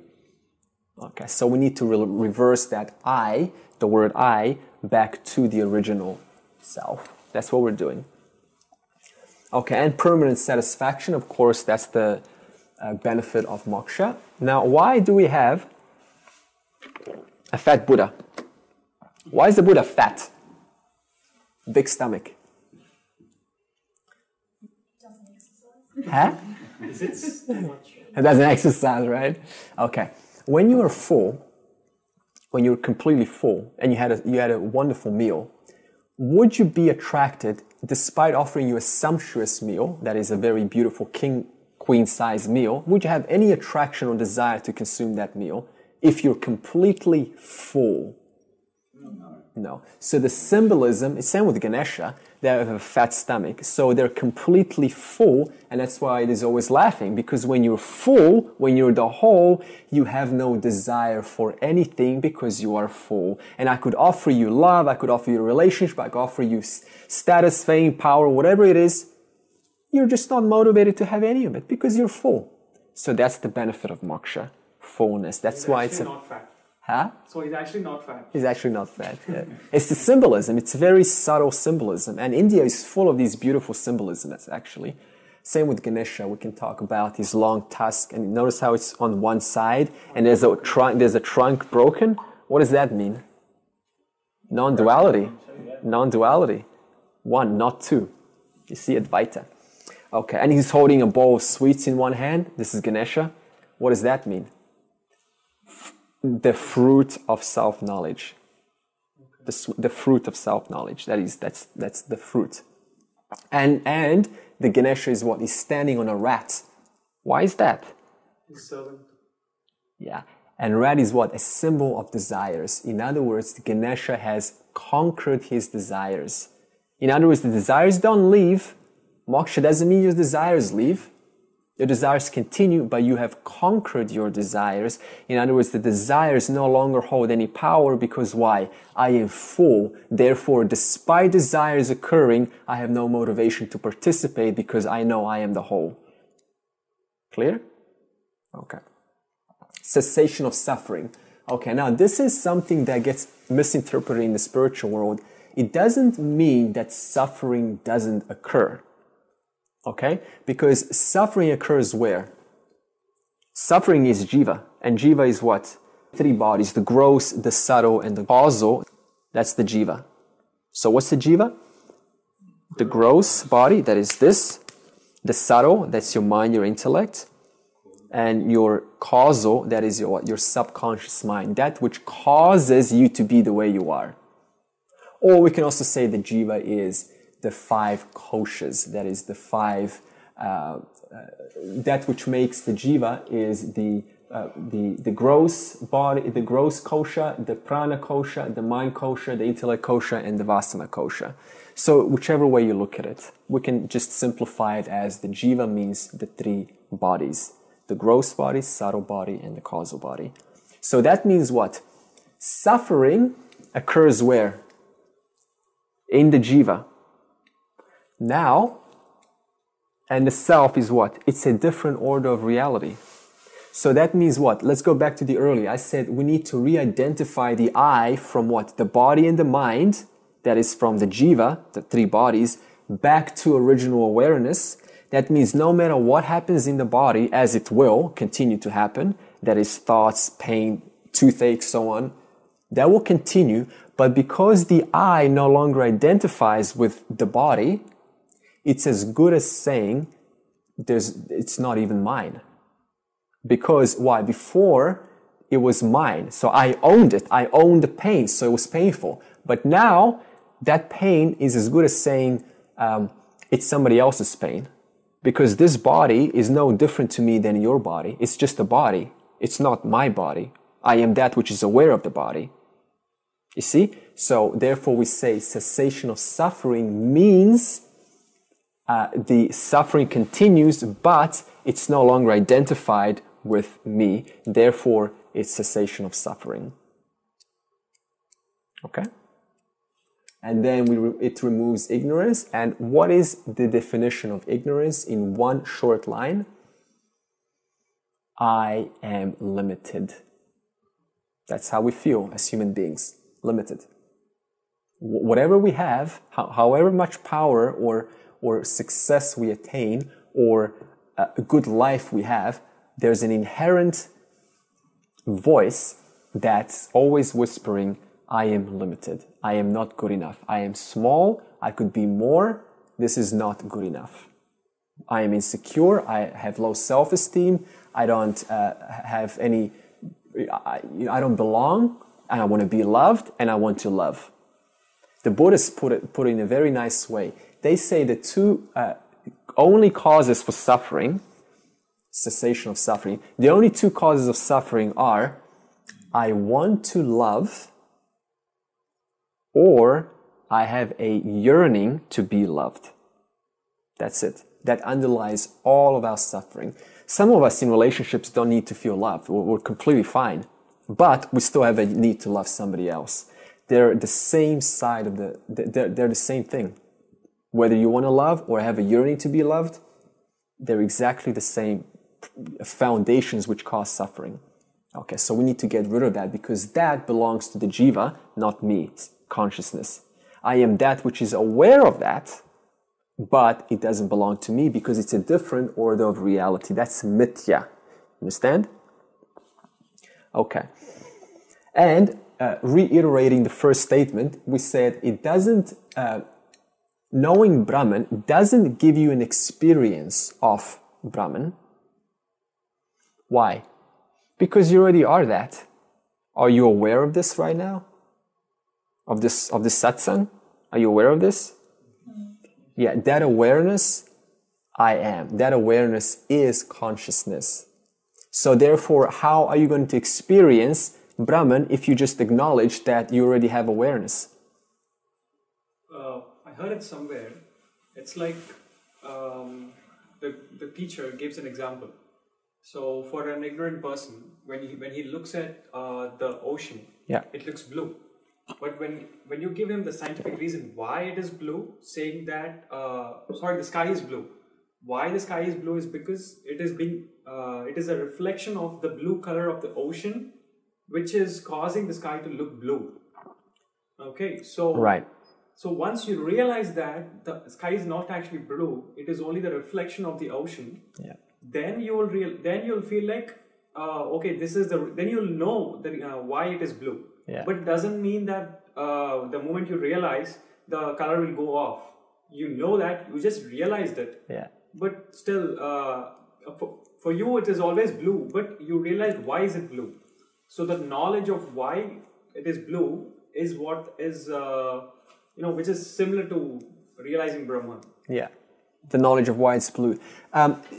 Speaker 1: Okay, so we need to reverse that I, the word I, back to the original self. That's what we're doing. Okay, and permanent satisfaction, of course, that's the benefit of moksha. Now, why do we have fat Buddha. Why is the Buddha fat? Big stomach. Huh?
Speaker 2: Is it too much?
Speaker 1: It doesn't exercise, right? Okay. When you are full, when you're completely full, and you had a wonderful meal, would you be attracted, despite offering you a sumptuous meal, that is a very beautiful king, queen size meal, would you have any attraction or desire to consume that meal if you're completely full? No. So the symbolism, it's same with Ganesha, they have a fat stomach. So they're completely full, and that's why it is always laughing, because when you're full, when you're the whole, you have no desire for anything because you are full. And I could offer you love, I could offer you a relationship, I could offer you status, fame, power, whatever it is. You're just not motivated to have any of it because you're full. So that's the benefit of moksha, fullness. That's why it's
Speaker 2: not fat.
Speaker 1: Huh?
Speaker 2: So he's actually not fat.
Speaker 1: He's actually not fat. Yeah. It's the symbolism. It's very subtle symbolism. And India is full of these beautiful symbolisms, actually. Same with Ganesha. We can talk about his long tusk. And notice how it's on one side and there's a trunk broken. What does that mean? Non-duality. Non-duality. One, not two. You see Advaita. Okay. And he's holding a bowl of sweets in one hand. This is Ganesha. What does that mean? The fruit of self-knowledge. The fruit of self-knowledge. That's the fruit. And the Ganesha is what? He's standing on a rat. Why is that?
Speaker 2: His servant.
Speaker 1: Yeah. And rat is what? A symbol of desires. In other words, Ganesha has conquered his desires. In other words, the desires don't leave. Moksha doesn't mean your desires leave. Your desires continue, but you have conquered your desires. In other words, the desires no longer hold any power because why? I am full. Therefore, despite desires occurring, I have no motivation to participate because I know I am the whole. Clear? Okay. Cessation of suffering. Okay, now this is something that gets misinterpreted in the spiritual world. It doesn't mean that suffering doesn't occur. Okay? Because suffering occurs where? Suffering is jiva. And jiva is what? Three bodies. The gross, the subtle, and the causal. That's the jiva. So what's the jiva? The gross body, that is this. The subtle, that's your mind, your intellect. And your causal, that is your subconscious mind. That which causes you to be the way you are. Or we can also say the jiva is the five koshas, that is the five, that which makes the jiva is the gross body, the gross kosha, the prana kosha, the mind kosha, the intellect kosha, and the vasana kosha. So whichever way you look at it, we can just simplify it as the jiva means the three bodies, the gross body, subtle body, and the causal body. So that means what? Suffering occurs where? In the jiva. Now, and the self is what? It's a different order of reality. So that means what? Let's go back to the earlier. I said we need to re-identify the I from what? The body and the mind, that is from the jiva, the three bodies, back to original awareness. That means no matter what happens in the body, as it will continue to happen, that is thoughts, pain, toothache, so on, that will continue. But because the I no longer identifies with the body, it's as good as saying it's not even mine. Because why? Before it was mine. So I owned it. I owned the pain. So it was painful. But now that pain is as good as saying it's somebody else's pain. Because this body is no different to me than your body. It's just a body. It's not my body. I am that which is aware of the body. You see? So therefore we say cessation of suffering means the suffering continues, but it's no longer identified with me. Therefore, it's cessation of suffering. Okay? And then it removes ignorance. And what is the definition of ignorance in one short line? I am limited. That's how we feel as human beings. Limited. Whatever we have, however much power or success we attain, or a good life we have, there's an inherent voice that's always whispering, I am limited. I am not good enough. I am small. I could be more. This is not good enough. I am insecure. I have low self-esteem. I don't have any, I don't belong, and I want to be loved, and I want to love. The Buddhists put it in a very nice way. They say the two only causes for suffering, cessation of suffering, the only two causes of suffering are, I want to love, or I have a yearning to be loved. That's it. That underlies all of our suffering. Some of us in relationships don't need to feel loved. We're completely fine. But we still have a need to love somebody else. They're the same side of they're the same thing. Whether you want to love or have a yearning to be loved, they're exactly the same foundations which cause suffering. Okay, so we need to get rid of that because that belongs to the jiva, not me, consciousness. I am that which is aware of that, but it doesn't belong to me because it's a different order of reality. That's mithya. Understand? Okay. And reiterating the first statement, we said it doesn't, knowing Brahman doesn't give you an experience of Brahman. Why? Because you already are that. Are you aware of this right now? Of this satsang? Are you aware of this? Yeah, that awareness, I am. That awareness is consciousness. So therefore, how are you going to experience Brahman if you just acknowledge that you already have awareness?
Speaker 2: I heard it somewhere. It's like the teacher gives an example. So for an ignorant person, when he looks at the ocean,
Speaker 1: yeah,
Speaker 2: it looks blue. But when you give him the scientific reason why it is blue, saying that the sky is blue. Why the sky is blue is because it is a reflection of the blue color of the ocean, which is causing the sky to look blue. Okay, so
Speaker 1: right.
Speaker 2: So once you realize that the sky is not actually blue, it is only the reflection of the ocean.
Speaker 1: Yeah.
Speaker 2: Then you'll feel like okay, then you'll know that why it is blue.
Speaker 1: Yeah.
Speaker 2: But it doesn't mean that the moment you realize, the color will go off. You know that, you just realized it.
Speaker 1: Yeah.
Speaker 2: But still, for you it is always blue, but you realize why is it blue. So the knowledge of why it is blue is what is, which is similar to realizing Brahman.
Speaker 1: Yeah. The knowledge of why it's blue.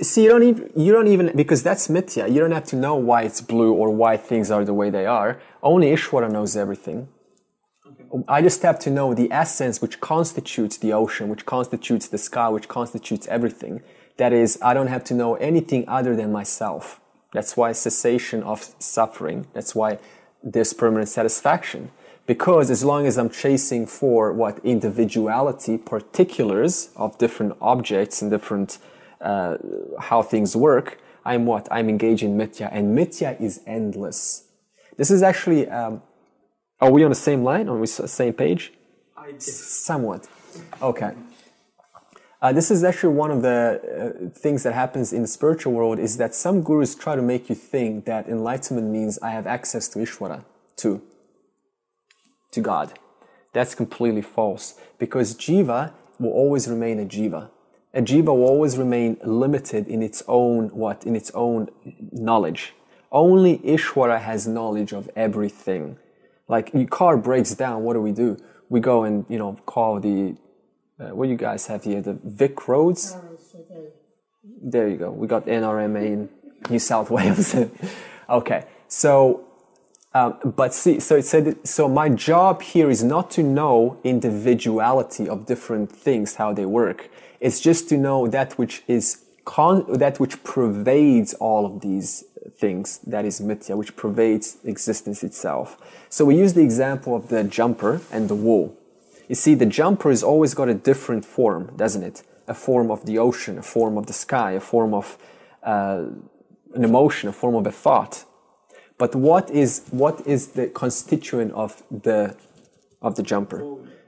Speaker 1: See, you don't even, because that's mithya. You don't have to know why it's blue or why things are the way they are. Only Ishvara knows everything. Okay. I just have to know the essence which constitutes the ocean, which constitutes the sky, which constitutes everything. That is, I don't have to know anything other than myself. That's why cessation of suffering. That's why there's permanent satisfaction. Because as long as I'm chasing for individuality, particulars of different objects and different how things work, I'm engaged in mithya, and mithya is endless. This is actually, are we on the same line? Are we on the same page?
Speaker 2: I did.
Speaker 1: Somewhat. Okay. This is actually one of the things that happens in the spiritual world, is that some gurus try to make you think that enlightenment means I have access to Ishvara too. To God. That's completely false, because jiva will always remain a jiva. A jiva will always remain limited in its own knowledge. Only Ishvara has knowledge of everything. Like your car breaks down, what do? We go and call the what do you guys have here? The Vic roads. There you go. We got NRMA in New South Wales. Okay, so. But see, so it said, so my job here is not to know individuality of different things, how they work. It's just to know that which is that which pervades all of these things. That is mithya, which pervades existence itself. So we use the example of the jumper and the wool. You see, the jumper has always got a different form, doesn't it? A form of the ocean, a form of the sky, a form of an emotion, a form of a thought. But what is the constituent of the jumper?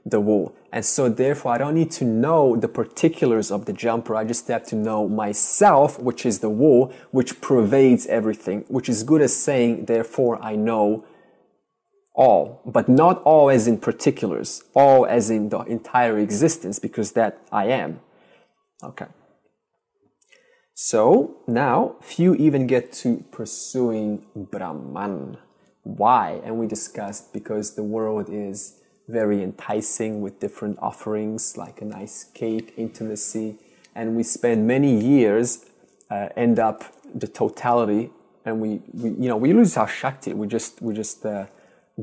Speaker 1: The wool. And so therefore I don't need to know the particulars of the jumper. I just have to know myself, which is the wool, which pervades everything, which is good as saying, therefore I know All, but not all as in particulars, all as in the entire existence, because that I am. Okay. So now few even get to pursuing Brahman. Why? And we discussed because the world is very enticing with different offerings like a nice cake, intimacy, and we spend many years end up the totality, and we lose our Shakti. We just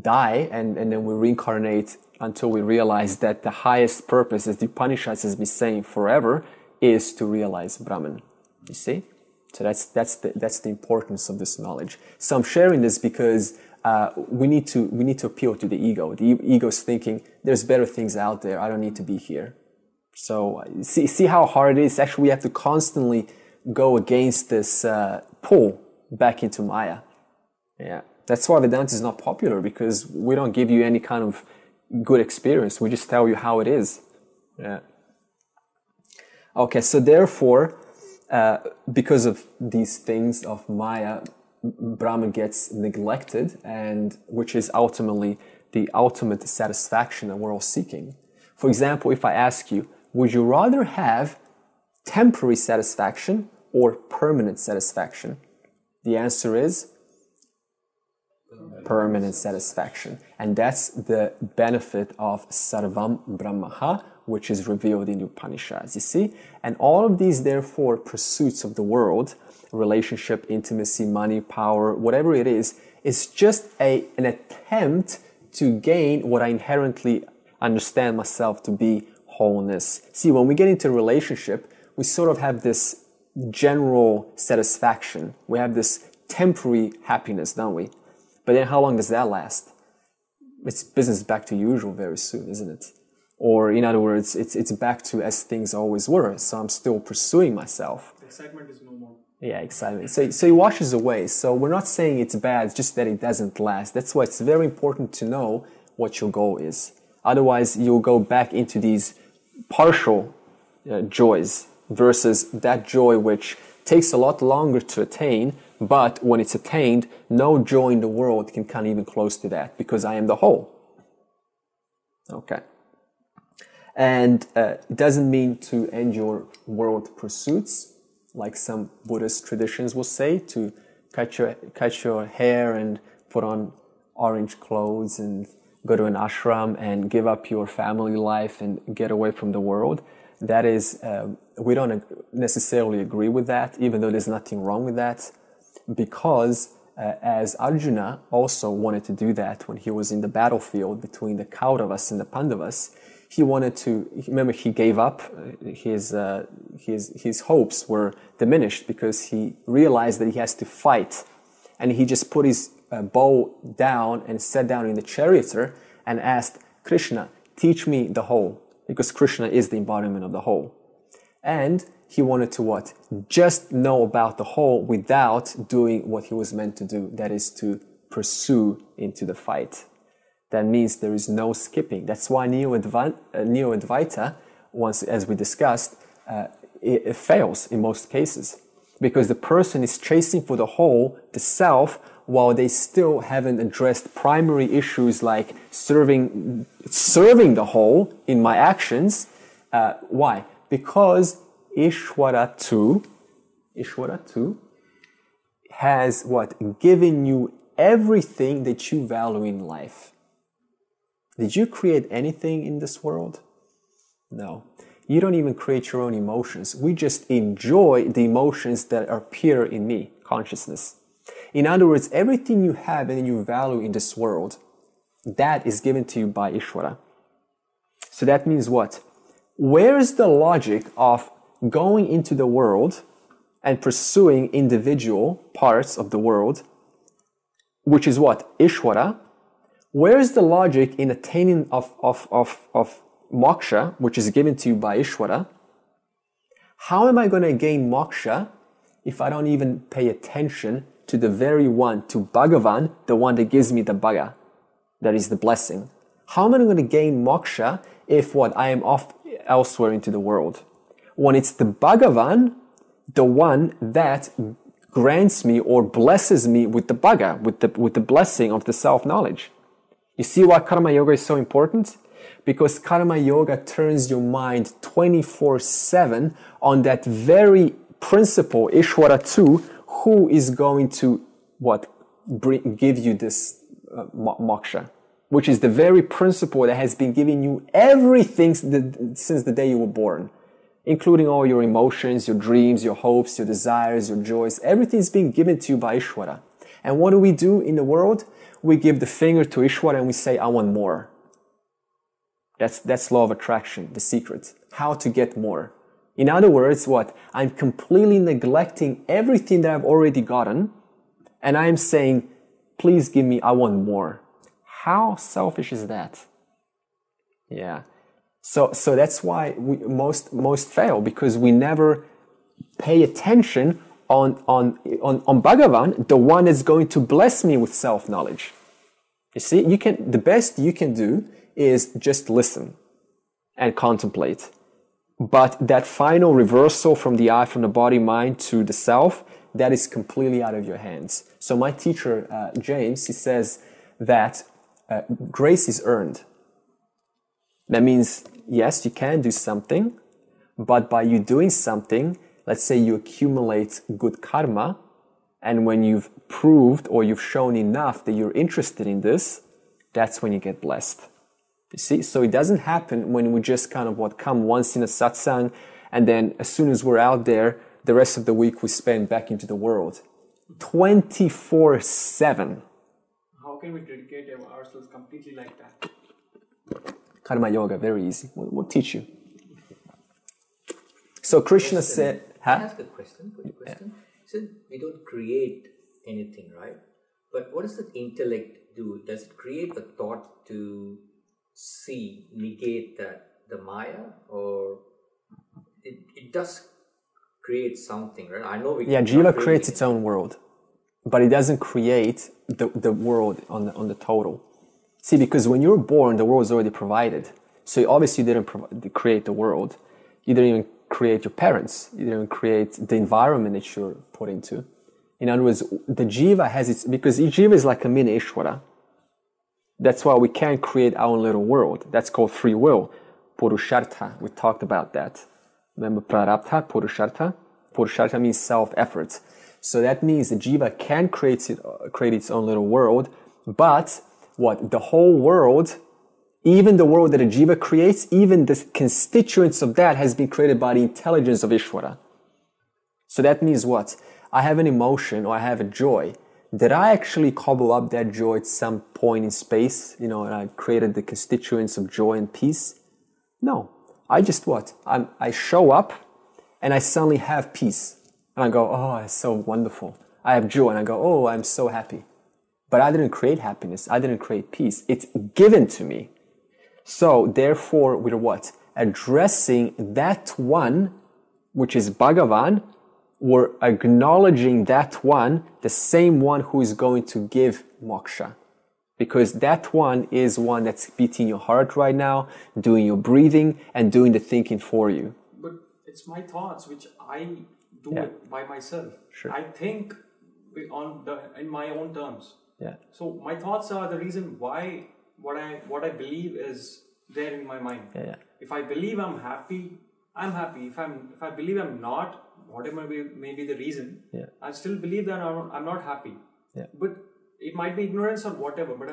Speaker 1: die and then we reincarnate until we realize that the highest purpose, as the Upanishads has been saying forever, is to realize Brahman. You see? So that's the importance of this knowledge. So I'm sharing this because we need to appeal to the ego. The ego's thinking there's better things out there. I don't need to be here. So see how hard it is. Actually, we have to constantly go against this pull back into Maya. Yeah, that's why Vedanta is not popular, because we don't give you any kind of good experience. We just tell you how it is. Yeah. Okay, so therefore, because of these things of Maya, Brahman gets neglected, and which is ultimately the ultimate satisfaction that we're all seeking. For example, if I ask you, would you rather have temporary satisfaction or permanent satisfaction? The answer is permanent satisfaction. And that's the benefit of Sarvam Brahmaha, which is revealed in the Upanishads, you see? And all of these, therefore, pursuits of the world, relationship, intimacy, money, power, whatever it is just an attempt to gain what I inherently understand myself to be wholeness. See, when we get into a relationship, we sort of have this general satisfaction. We have this temporary happiness, don't we? But then how long does that last? It's business back to usual very soon, isn't it? Or in other words, it's back to as things always were. So I'm still pursuing myself.
Speaker 2: The excitement is no more.
Speaker 1: Yeah, excitement. So it washes away. So we're not saying it's bad, it's just that it doesn't last. That's why it's very important to know what your goal is. Otherwise, you'll go back into these partial joys versus that joy which takes a lot longer to attain, but when it's attained, no joy in the world can come even close to that, because I am the whole. Okay. And it doesn't mean to end your world pursuits, like some Buddhist traditions will say, to cut your hair and put on orange clothes and go to an ashram and give up your family life and get away from the world. That is, we don't necessarily agree with that, even though there's nothing wrong with that, because as Arjuna also wanted to do that when he was in the battlefield between the Kauravas and the Pandavas, he wanted to, remember, he gave up, his hopes were diminished because he realized that he has to fight. And he just put his bow down and sat down in the charioteer and asked, Krishna, teach me the whole, because Krishna is the embodiment of the whole. And he wanted to what? Just know about the whole without doing what he was meant to do, that is to pursue into the fight. That means there is no skipping. That's why Neo-Advaita, once, as we discussed, it fails in most cases. Because the person is chasing for the whole, the self, while they still haven't addressed primary issues like serving the whole in my actions. Why? Because Ishvara tu has what? Given you everything that you value in life. Did you create anything in this world? No. You don't even create your own emotions. We just enjoy the emotions that appear in me, consciousness. In other words, everything you have and you value in this world, that is given to you by Ishvara. So that means what? Where is the logic of going into the world and pursuing individual parts of the world, which is what? Ishvara. Where is the logic in attaining of moksha, which is given to you by Ishvara? How am I going to gain moksha if I don't even pay attention to the very one, to Bhagavan, the one that gives me the bhaga, that is the blessing? How am I going to gain moksha if what? I am off elsewhere into the world? When it's the Bhagavan, the one that grants me or blesses me with the bhaga, with the blessing of the self-knowledge. You see why Karma Yoga is so important? Because Karma Yoga turns your mind 24/7 on that very principle, Ishvara 2, who is going to give you this moksha, which is the very principle that has been giving you everything since the day you were born, including all your emotions, your dreams, your hopes, your desires, your joys. Everything's being given to you by Ishvara. And what do we do in the world? We give the finger to Ishvara and we say, I want more. That's law of attraction, the secret. How to get more. In other words, what? I'm completely neglecting everything that I've already gotten, and I'm saying, please give me, I want more. How selfish is that? Yeah. So that's why most fail, because we never pay attention on Bhagavan, the one that's going to bless me with self-knowledge. You see, the best you can do is just listen and contemplate. But that final reversal from the I, from the body, mind to the self, that is completely out of your hands. So my teacher, James, he says that grace is earned. That means, yes, you can do something, but by you doing something, let's say you accumulate good karma, and when you've proved or you've shown enough that you're interested in this, that's when you get blessed. You see, so it doesn't happen when we just kind of come once in a satsang, and then as soon as we're out there, the rest of the week we spend back into the world. 24/7.
Speaker 2: How can we dedicate ourselves completely like that?
Speaker 1: Karma Yoga, very easy. We'll teach you. So Krishna said...
Speaker 3: Can I ask a question? Quick question. You said we don't create anything, right? But what does the intellect do? Does it create a thought to negate the Maya, or it does create something, right? I know
Speaker 1: Jiva creates its own world, but it doesn't create the world on the total. See, because when you were born, the world was already provided. So obviously you didn't create the world. You didn't even create your parents. You didn't create the environment that you're put into. In other words, the Jiva has because each Jiva is like a mini Ishvara. That's why we can't create our own little world. That's called free will. Purushartha. We talked about that. Remember Prarabdha, Purushartha? Purushartha means self-effort. So that means the Jiva can create its own little world, but the whole world, even the world that a Jiva creates, even the constituents of that has been created by the intelligence of Ishvara. So that means what? I have an emotion or I have a joy. Did I actually cobble up that joy at some point in space, and I created the constituents of joy and peace? No. I just I show up and I suddenly have peace. And I go, oh, it's so wonderful. I have joy and I go, oh, I'm so happy. But I didn't create happiness. I didn't create peace. It's given to me. So therefore, we're addressing that one, which is Bhagavan. We're acknowledging that one, the same one who is going to give moksha. Because that one is one that's beating your heart right now, doing your breathing, and doing the thinking for you.
Speaker 2: But it's my thoughts which I do it by myself.
Speaker 1: Sure.
Speaker 2: I think in my own terms.
Speaker 1: Yeah.
Speaker 2: So my thoughts are the reason why what I believe is there in my mind.
Speaker 1: Yeah.
Speaker 2: If I believe I'm happy, I'm happy. If I believe I'm not, whatever may be the reason, I still believe that I'm not happy.
Speaker 1: Yeah.
Speaker 2: But it might be ignorance or whatever. But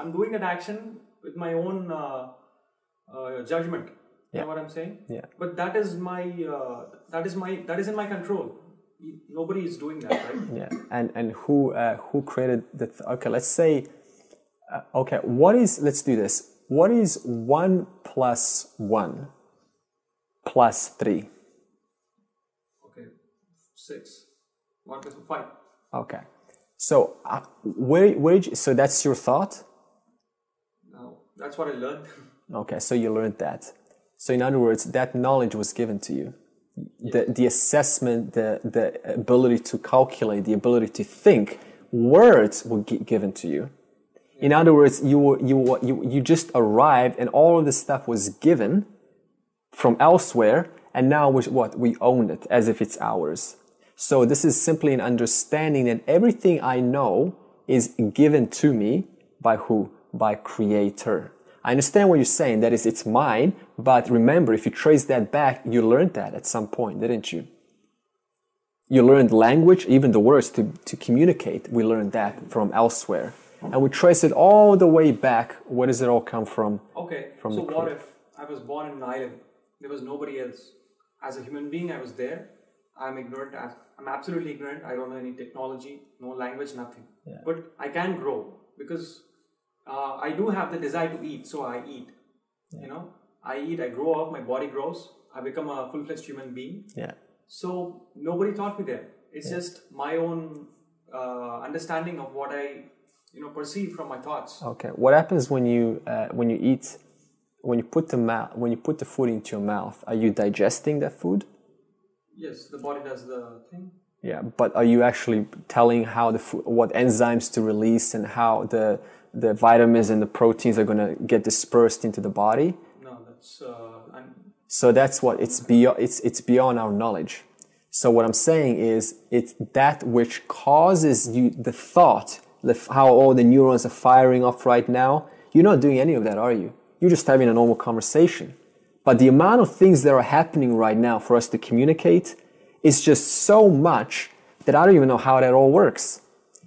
Speaker 2: I'm doing an action with my own judgment. You know what I'm saying? Yeah. But that is in my control. Nobody is doing that, right?
Speaker 1: Yeah. And who created the? Okay, let's say. Let's do this. What is 1 plus 1 plus 3?
Speaker 2: Okay, 6. 1 plus 5.
Speaker 1: Okay. So so that's your thought?
Speaker 2: No, that's what I learned.
Speaker 1: Okay, so you learned that. So in other words, that knowledge was given to you. The assessment, the ability to calculate, the ability to think, words were given to you. In other words, you just arrived and all of this stuff was given from elsewhere, and now we own it as if it's ours. So this is simply an understanding that everything I know is given to me by who? by creator. I understand what you're saying, that is, it's mine, but remember, if you trace that back, you learned that at some point, didn't you? You learned language, even the words to communicate. We learned that from elsewhere. And we trace it all the way back. Where does it all come from?
Speaker 2: Okay, so what if I was born in an island? There was nobody else. As a human being, I was there. I'm ignorant. I'm absolutely ignorant. I don't know any technology, no language, nothing.
Speaker 1: Yeah.
Speaker 2: But I can grow because I do have the desire to eat, so I eat. Yeah. You know, I eat, I grow up, my body grows, I become a full-fledged human being.
Speaker 1: Yeah.
Speaker 2: So nobody taught me that. It's just my own understanding of what I, perceive from my thoughts.
Speaker 1: Okay. What happens when you eat? When you put the food into your mouth, are you digesting that food?
Speaker 2: Yes, the body does the thing.
Speaker 1: Yeah, but are you actually telling how what enzymes to release and how the vitamins and the proteins are going to get dispersed into the body?
Speaker 2: No, that's
Speaker 1: so that's what it's beyond our knowledge. So what I'm saying is it's that which causes you the thought, how all the neurons are firing off right now. You're not doing any of that, are you? You're just having a normal conversation. But the amount of things that are happening right now for us to communicate is just so much that I don't even know how that all works.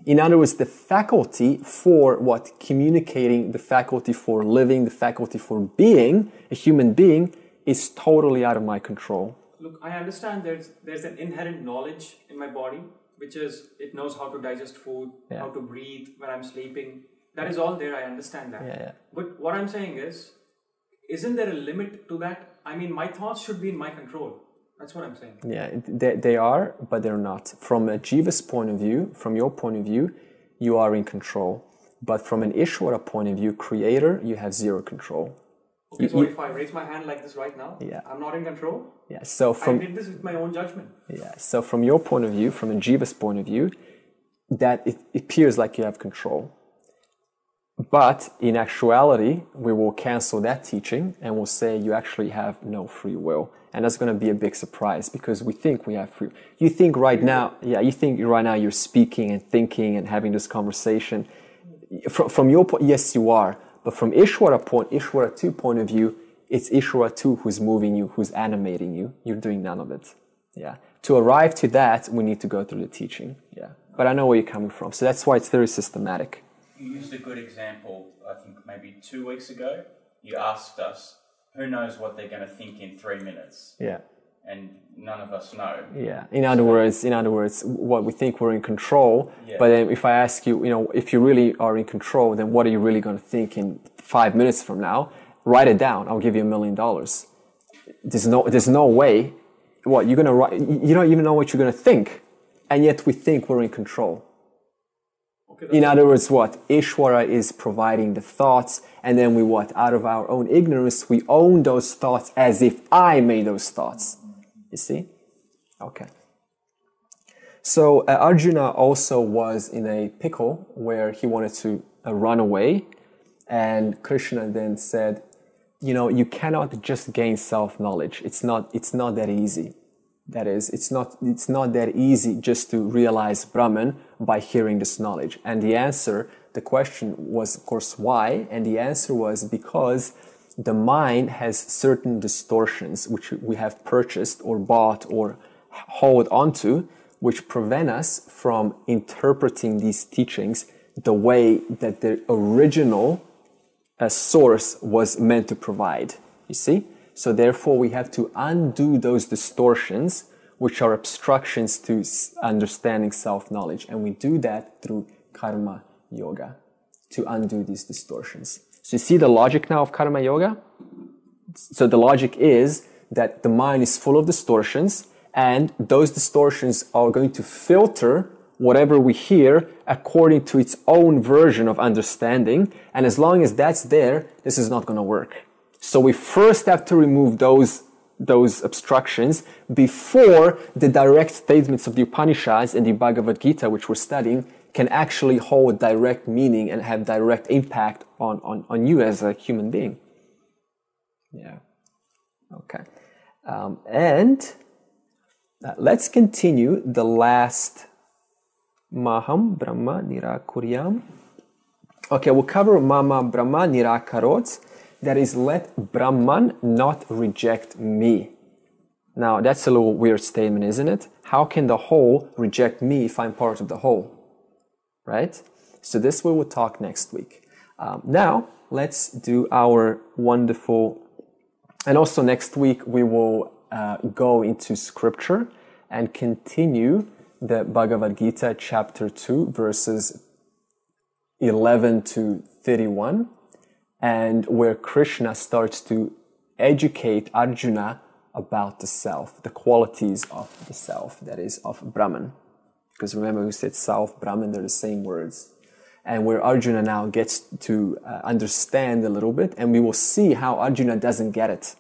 Speaker 1: In other words, the faculty for communicating, the faculty for living, the faculty for being a human being is totally out of my control.
Speaker 2: Look, I understand there's an inherent knowledge in my body, which is it knows how to digest food, how to breathe when I'm sleeping. That is all there, I understand that.
Speaker 1: Yeah.
Speaker 2: But what I'm saying is, isn't there a limit to that? I mean, my thoughts should be in my control. That's what I'm saying.
Speaker 1: Yeah, they are, but they're not. From a Jiva's point of view, from your point of view, you are in control. But from an Ishvara point of view, creator, you have zero control.
Speaker 2: Okay, so if I raise my hand like this right now, I'm not in control?
Speaker 1: Yeah, so
Speaker 2: I did this with my own judgment.
Speaker 1: Yeah, so from your point of view, from a Jiva's point of view, that it appears like you have control. But in actuality, we will cancel that teaching and we'll say you actually have no free will. And that's going to be a big surprise because we think we have free will. You think right now you're speaking and thinking and having this conversation. From your point, yes, you are. But from Ishvara 2 point of view, it's Ishvara 2 who's moving you, who's animating you. You're doing none of it. Yeah. To arrive to that, we need to go through the teaching. Yeah. But I know where you're coming from. So that's why it's very systematic.
Speaker 4: You used a good example, I think maybe 2 weeks ago. You asked us, who knows what they're going to think in 3 minutes?
Speaker 1: Yeah.
Speaker 4: And none of us know.
Speaker 1: Yeah. In other words, what we think we're in control. Yeah. But then if I ask you, if you really are in control, then what are you really going to think in 5 minutes from now? Write it down. I'll give you $1 million. There's no way. What you're going to write? You don't even know what you're going to think, and yet we think we're in control. In other words, Ishvara is providing the thoughts, and then we out of our own ignorance, we own those thoughts as if I made those thoughts. You see? Okay. So Arjuna also was in a pickle where he wanted to run away, and Krishna then said, you cannot just gain self-knowledge. It's not that easy. That is, it's not that easy just to realize Brahman by hearing this knowledge. And the question was, of course, why? And the answer was because the mind has certain distortions which we have purchased or bought or hold onto, which prevent us from interpreting these teachings the way that the original source was meant to provide. You see? So therefore, we have to undo those distortions, which are obstructions to understanding self-knowledge. And we do that through karma yoga, to undo these distortions. So you see the logic now of karma yoga? So the logic is that the mind is full of distortions, and those distortions are going to filter whatever we hear according to its own version of understanding. And as long as that's there, this is not going to work. So we first have to remove those obstructions before the direct statements of the Upanishads and the Bhagavad Gita, which we're studying, can actually hold direct meaning and have direct impact on you as a human being. Yeah. Okay. And let's continue the last Maham Brahma Nirakuryam. Okay, we'll cover Mama Brahma Nirakarot. That is, let Brahman not reject me. Now, that's a little weird statement, isn't it? How can the whole reject me if I'm part of the whole? Right? So this we will talk next week. Now, let's do our wonderful... And also next week, we will go into scripture and continue the Bhagavad Gita chapter 2, verses 11 to 31, and where Krishna starts to educate Arjuna about the self, the qualities of the self, that is, of Brahman. Because remember, we said self, Brahman, they're the same words. And where Arjuna now gets to understand a little bit, and we will see how Arjuna doesn't get it.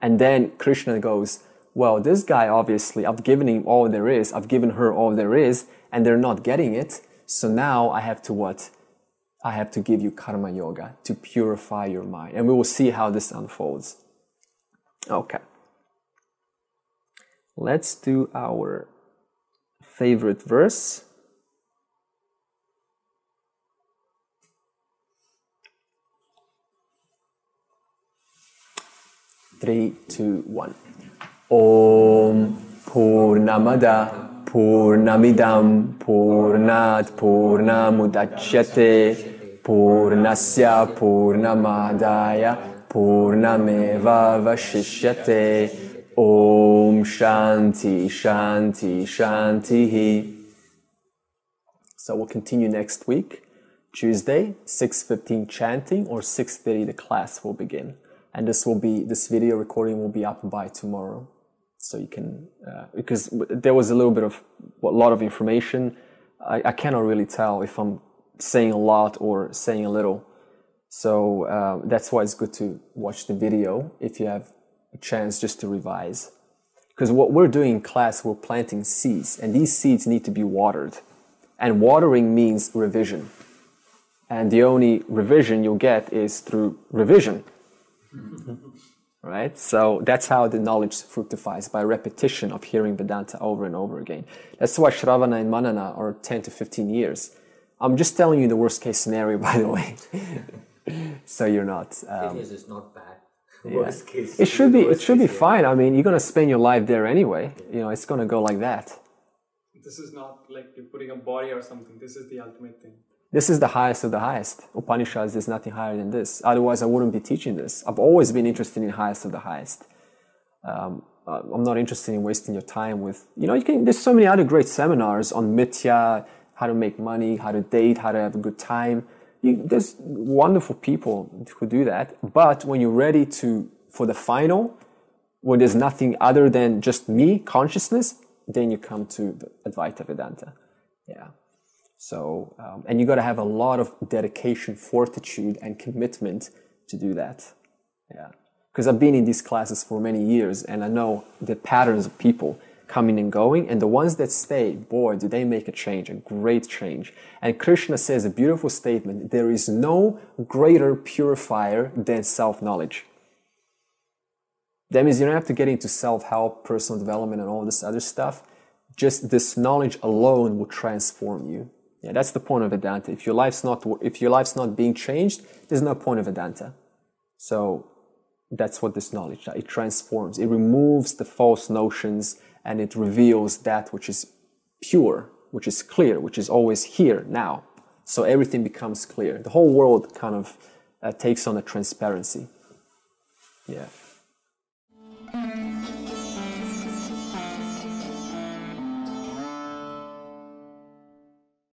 Speaker 1: And then Krishna goes, well, this guy, obviously, I've given him all there is, I've given her all there is, and they're not getting it. So now I have to what? I have to give you karma yoga to purify your mind. And we will see how this unfolds. Okay. Let's do our favorite verse. Three, two, one. Om Purnamada Purnamidam Purnat Purnamudachyate Purnasya Purnamadaya Purnameva Vashishyate. Om Shanti Shanti Shanti. So we'll continue next week, Tuesday, 6:15 chanting, or 6:30 the class will begin. And this video recording will be up by tomorrow. So you can, because there was a lot of information. I cannot really tell if I'm saying a lot or saying a little. So that's why it's good to watch the video if you have a chance just to revise. Because what we're doing in class, we're planting seeds, and these seeds need to be watered. And watering means revision. And the only revision you'll get is through revision. Right? So that's how the knowledge fructifies, by repetition of hearing Vedanta over and over again. That's why Shravana and Manana are 10 to 15 years. I'm just telling you the worst case scenario, by the way. So you're not...
Speaker 3: 10 years is not bad.
Speaker 1: Yeah.
Speaker 3: Worst case.
Speaker 1: It should be fine. I mean, you're going to spend your life there anyway. You know, it's going to go like that.
Speaker 2: This is not like you're putting a body or something. This is the ultimate thing.
Speaker 1: This is the highest of the highest. Upanishads, there's nothing higher than this. Otherwise, I wouldn't be teaching this. I've always been interested in highest of the highest. I'm not interested in wasting your time with, there's so many other great seminars on mithya, how to make money, how to date, how to have a good time. There's wonderful people who do that. But when you're ready for the final, when there's nothing other than just me, consciousness, then you come to Advaita Vedanta. Yeah. So, and you got to have a lot of dedication, fortitude, and commitment to do that. Yeah. Because I've been in these classes for many years, and I know the patterns of people coming and going, and the ones that stay, boy, do they make a change, a great change. And Krishna says a beautiful statement: there is no greater purifier than self-knowledge. That means you don't have to get into self-help, personal development, and all this other stuff. Just this knowledge alone will transform you. Yeah, that's the point of Vedanta. If your life's not being changed, there's no point of Vedanta. So that's what this knowledge does. It transforms. It removes the false notions, and it reveals that which is pure, which is clear, which is always here now. So everything becomes clear. The whole world kind of takes on a transparency. Yeah.